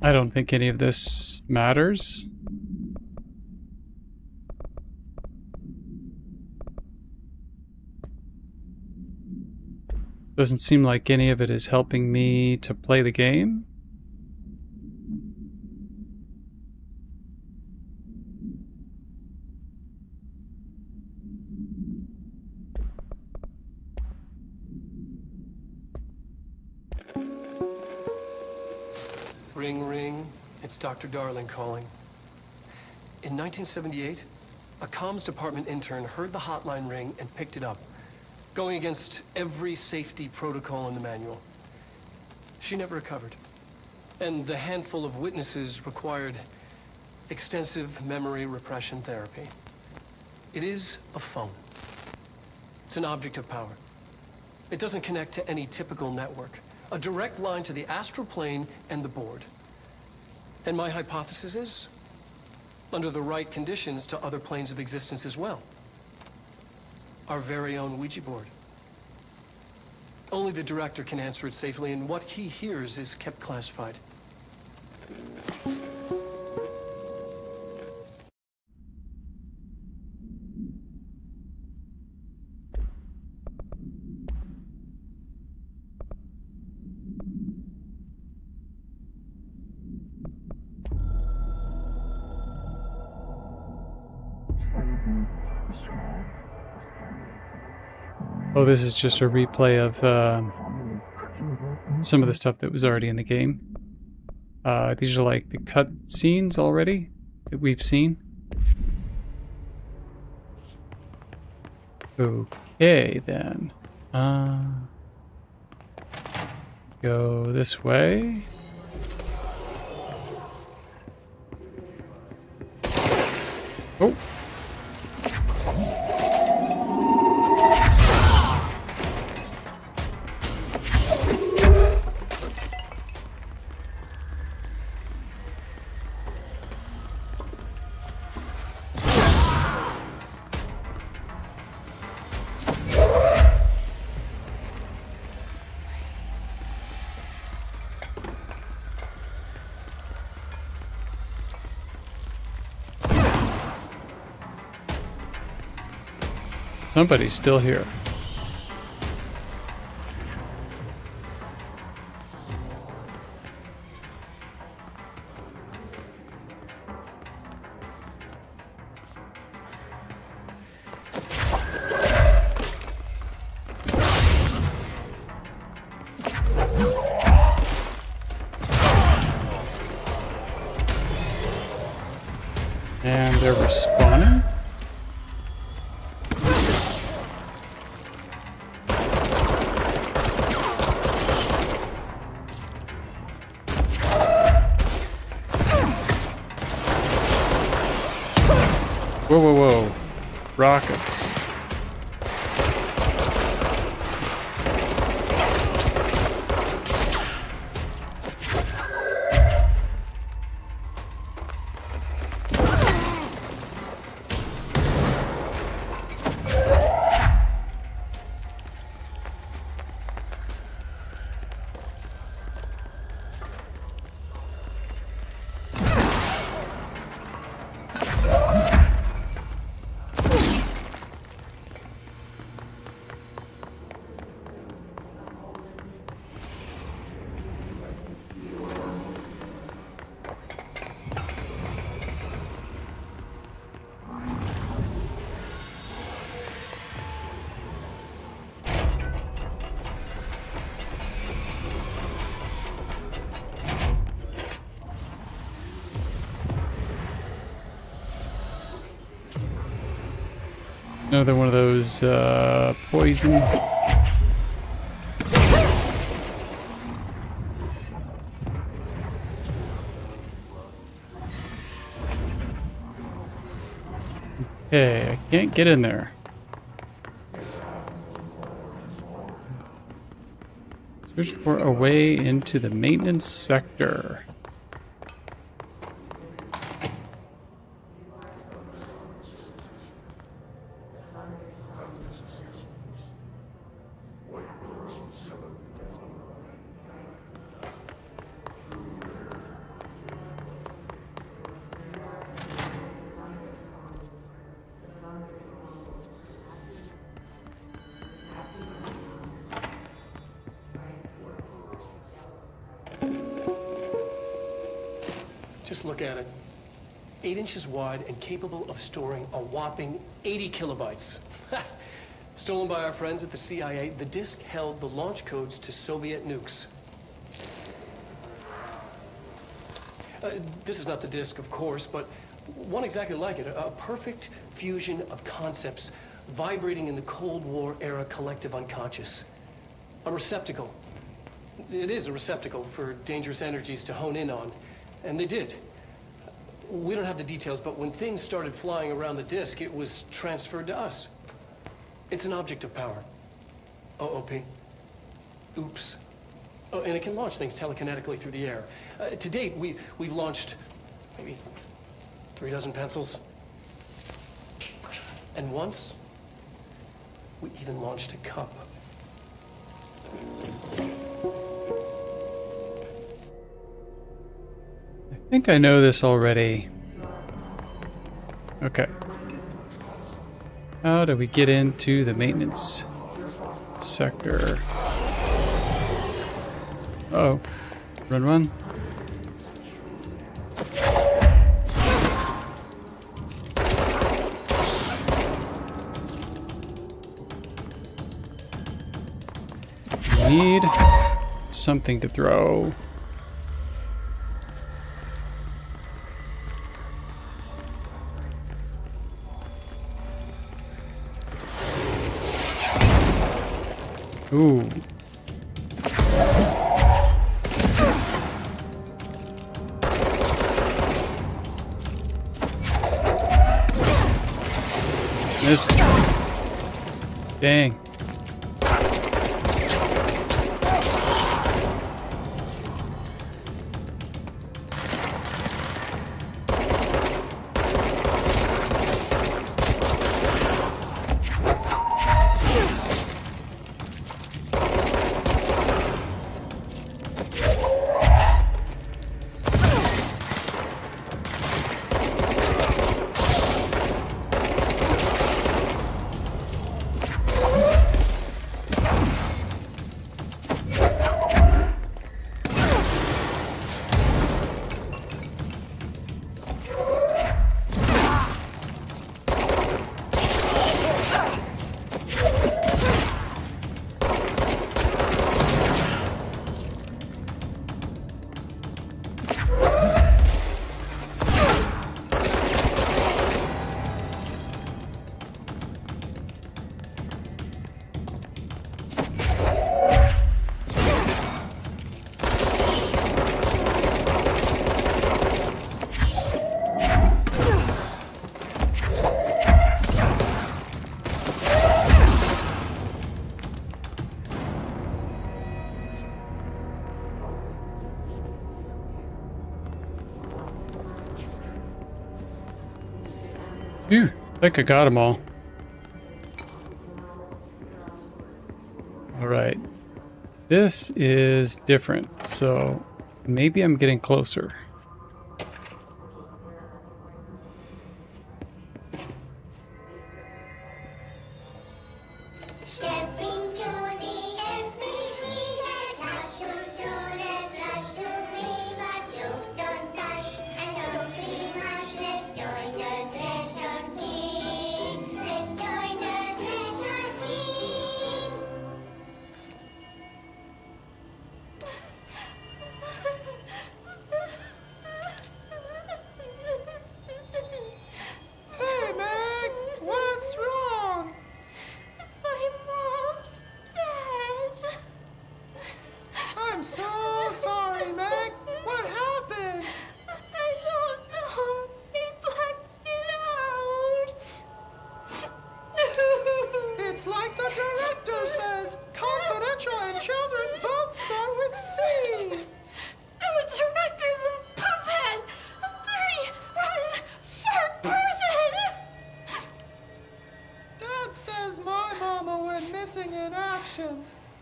I don't think any of this matters. Doesn't seem like any of it is helping me to play the game. Ring, ring. It's Dr. Darling calling. In 1978, a comms department intern heard the hotline ring and picked it up. going against every safety protocol in the manual. She never recovered. And the handful of witnesses required extensive memory repression therapy. It is a phone. It's an object of power. It doesn't connect to any typical network. A direct line to the astral plane and the board. And my hypothesis is, under the right conditions, to other planes of existence as well. Our very own Ouija board. Only the director can answer it safely, and what he hears is kept classified. Oh, this is just a replay of some of the stuff that was already in the game. These are like the cut scenes already that we've seen. Okay, then. Go this way. Oh. Somebody's still here. And they're respawning? Whoa, whoa, whoa. Rockets. Another one of those poison. Okay, I can't get in there. Search for a way into the maintenance sector. Just look at it. 8 inches wide and capable of storing a whopping 80 kilobytes. Stolen by our friends at the CIA, the disk held the launch codes to Soviet nukes. This is not the disk, of course, but one exactly like it. A perfect fusion of concepts vibrating in the Cold War era collective unconscious. A receptacle. It is a receptacle for dangerous energies to hone in on. And they did. We don't have the details, but when things started flying around the disk, it was transferred to us. It's an object of power. OOP. Oops. Oh, and it can launch things telekinetically through the air. To date, we've launched maybe 3 dozen pencils. And once, we even launched a cup. I think I know this already. Okay. How do we get into the maintenance sector? Uh-oh. Run, run. Need something to throw. Ooh. Missed. Dang. Phew, I think I got them all. Alright. This is different, so maybe I'm getting closer.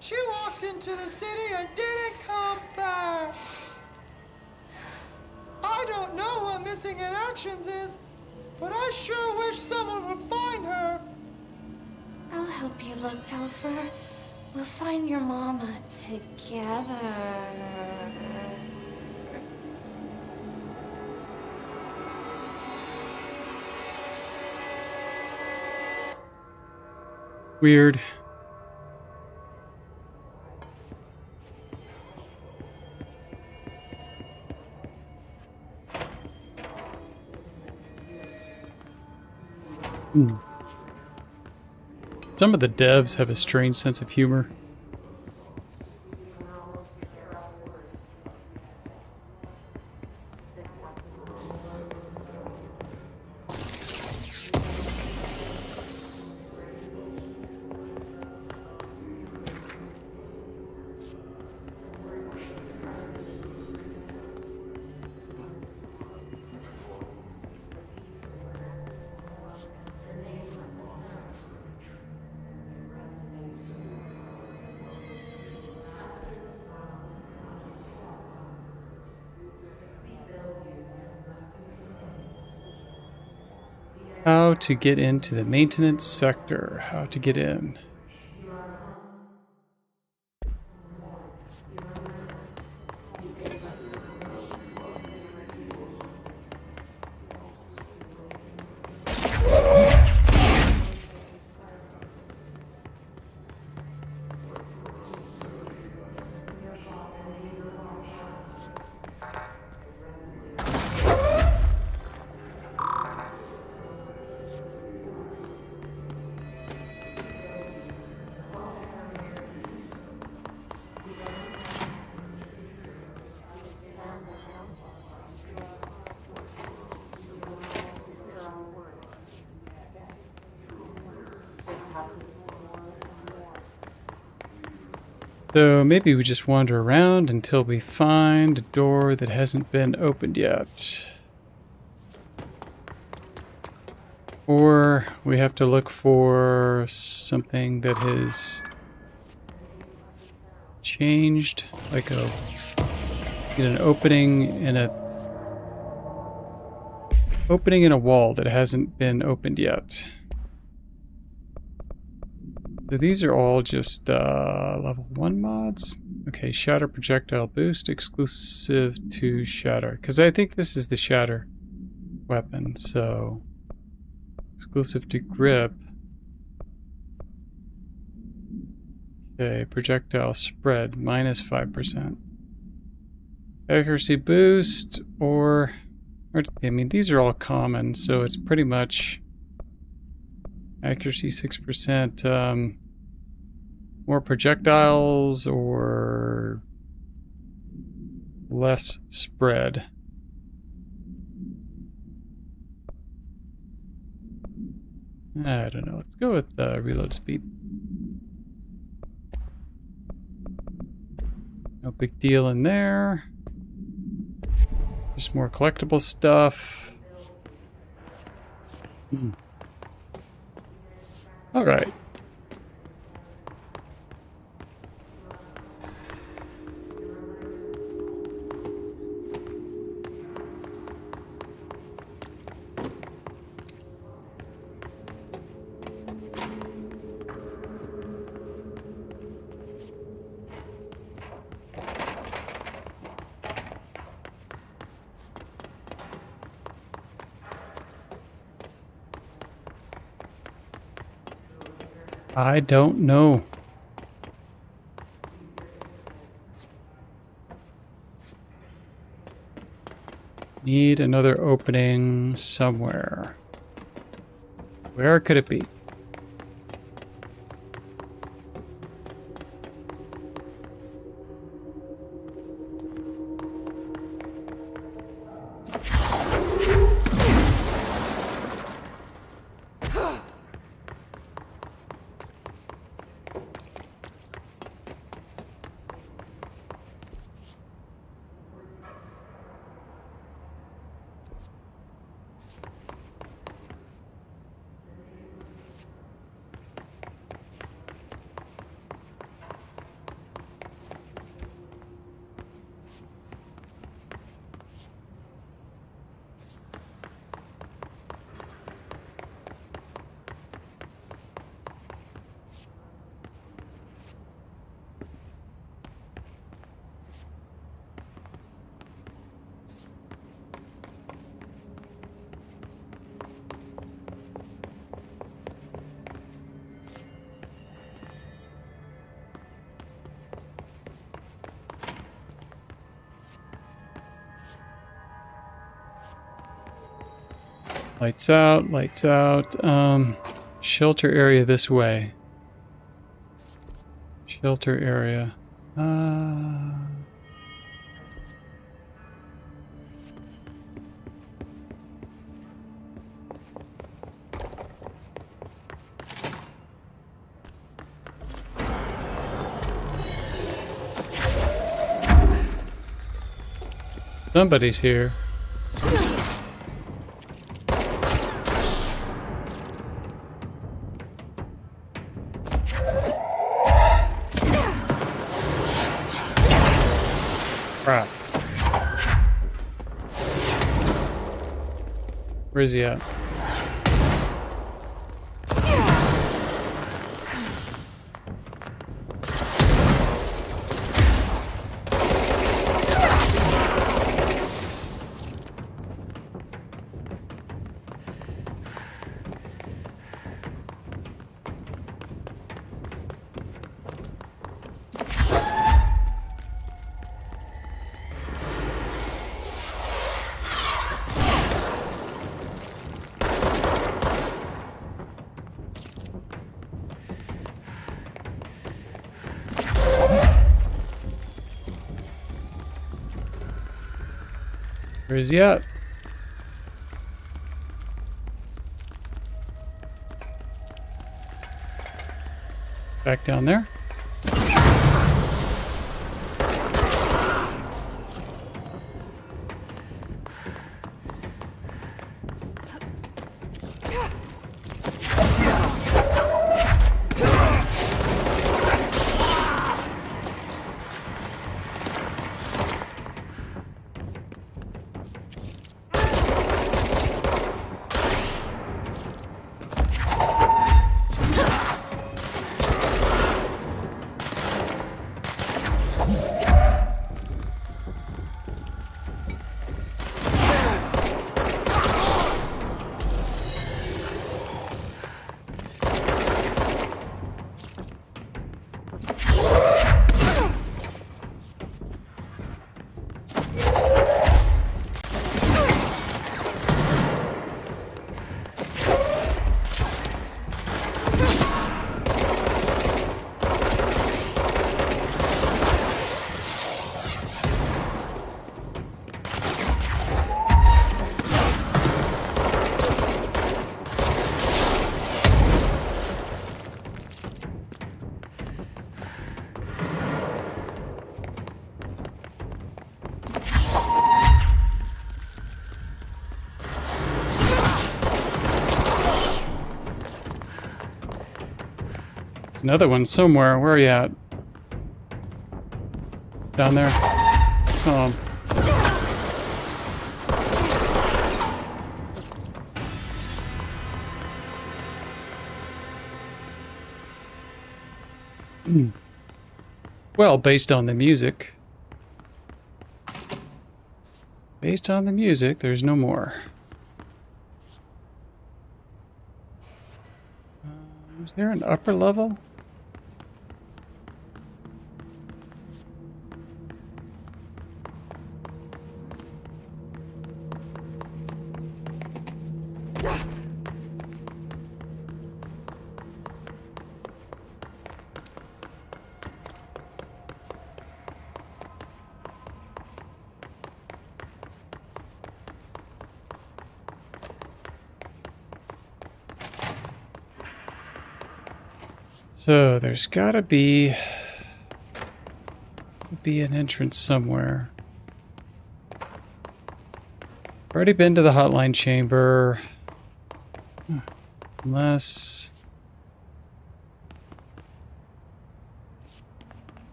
She walked into the city and didn't come back. I don't know what missing in actions is, but I sure wish someone would find her. I'll help you look, Telfer. We'll find your mama together. Weird. Some of the devs have a strange sense of humor. How to get into the maintenance sector. How to get in. So maybe we just wander around until we find a door that hasn't been opened yet. Or we have to look for something that has changed, like an opening in a wall that hasn't been opened yet. So these are all just level 1 mods. Okay, Shatter Projectile Boost, exclusive to Shatter. Because I think this is the Shatter weapon, so... exclusive to Grip. Okay, Projectile Spread, minus 5%. Accuracy Boost, or... I mean, these are all common, so it's pretty much... Accuracy 6%, more projectiles or less spread. I don't know. Let's go with reload speed. No big deal in there. Just more collectible stuff. All right. I don't know. Need another opening somewhere. Where could it be? Lights out, lights out. Shelter area this way. Shelter area. Somebody's here. Crap. Where is he at? Where is he at? Back down there. Another one somewhere. Where are you at? Down there. Saw him. Well, based on the music. Based on the music, there's no more. Is there an upper level? So there's gotta be an entrance somewhere. Already been to the hotline chamber. Unless...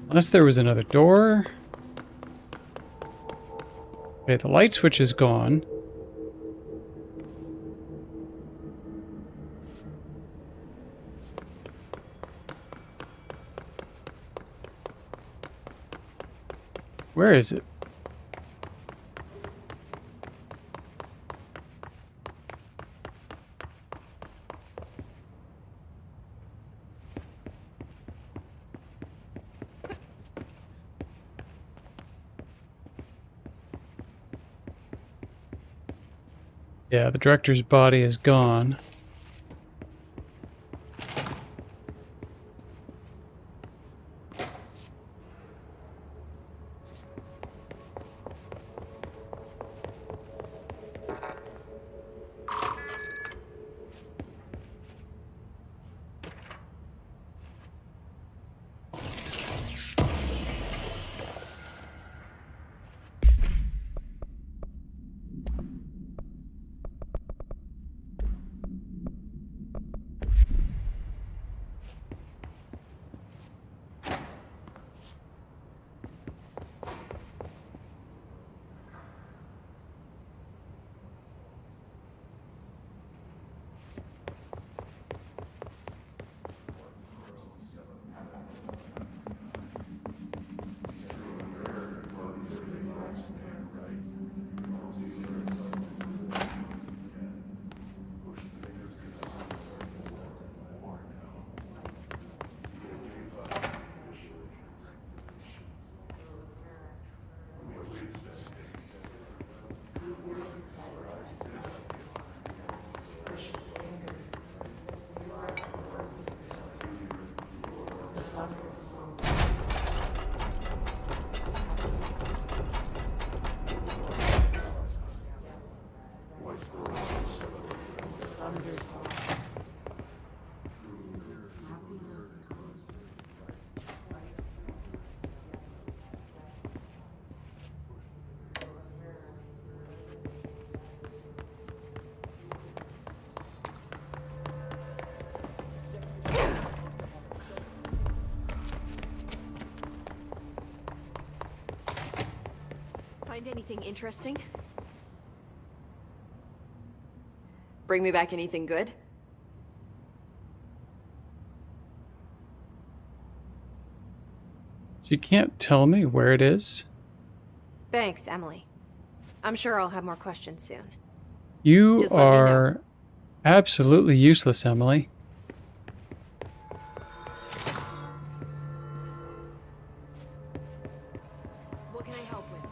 Unless there was another door. Okay, the light switch is gone. Where is it? Yeah, the director's body is gone. Find anything interesting? Bring me back anything good? She can't tell me where it is. Thanks, Emily. I'm sure I'll have more questions soon. You Just let me know. are absolutely useless, Emily. What can I help with?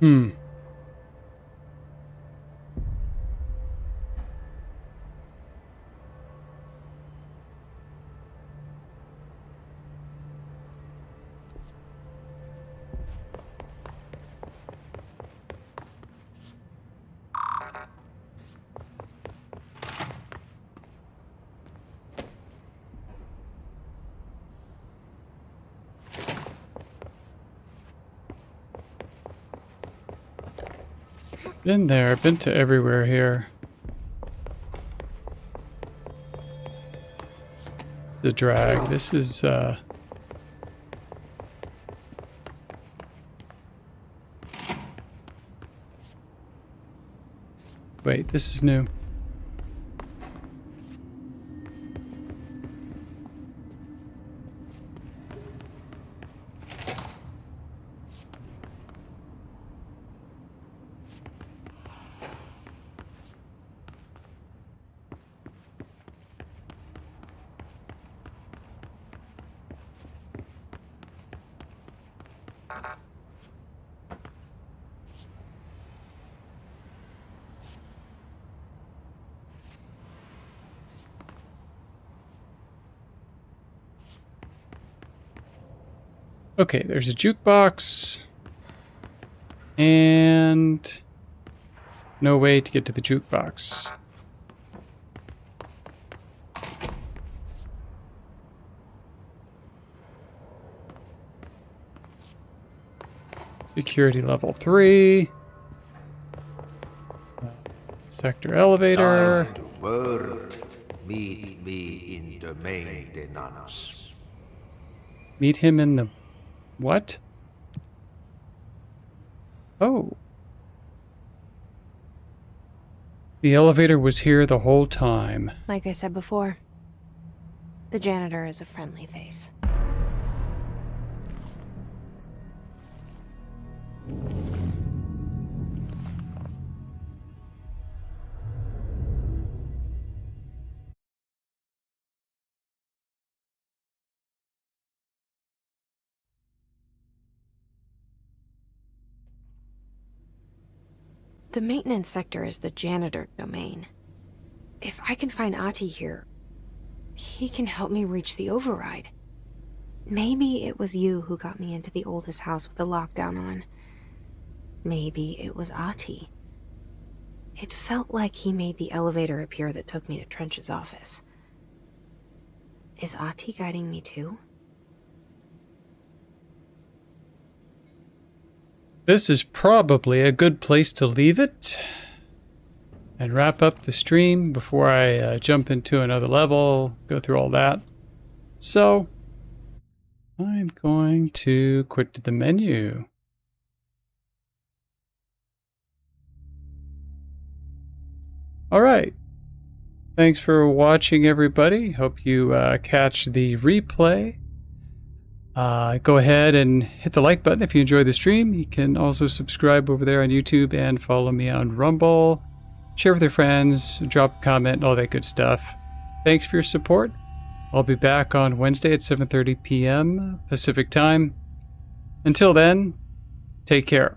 Hmm. Been there, been to everywhere here. The drag. This is wait, this is new. Okay, there's a jukebox. And no way to get to the jukebox. Security level 3. Sector elevator. Time to work. Meet me in the maintenance. Meet him in the... What? Oh. The elevator was here the whole time. Like I said before, the janitor is a friendly face. The maintenance sector is the janitor domain. If I can find Ahti here, he can help me reach the override. Maybe it was you who got me into the oldest house with the lockdown on. Maybe it was Ahti. It felt like he made the elevator appear that took me to Trench's office. Is Ahti guiding me too? This is probably a good place to leave it and wrap up the stream before I jump into another level, go through all that. So, I'm going to quit the menu. Alright. Thanks for watching, everybody. Hope you catch the replay. Go ahead and hit the like button if you enjoyed the stream. You can also subscribe over there on YouTube and follow me on Rumble. Share with your friends, drop a comment, all that good stuff. Thanks for your support. I'll be back on Wednesday at 7:30 p.m. Pacific Time. Until then, take care.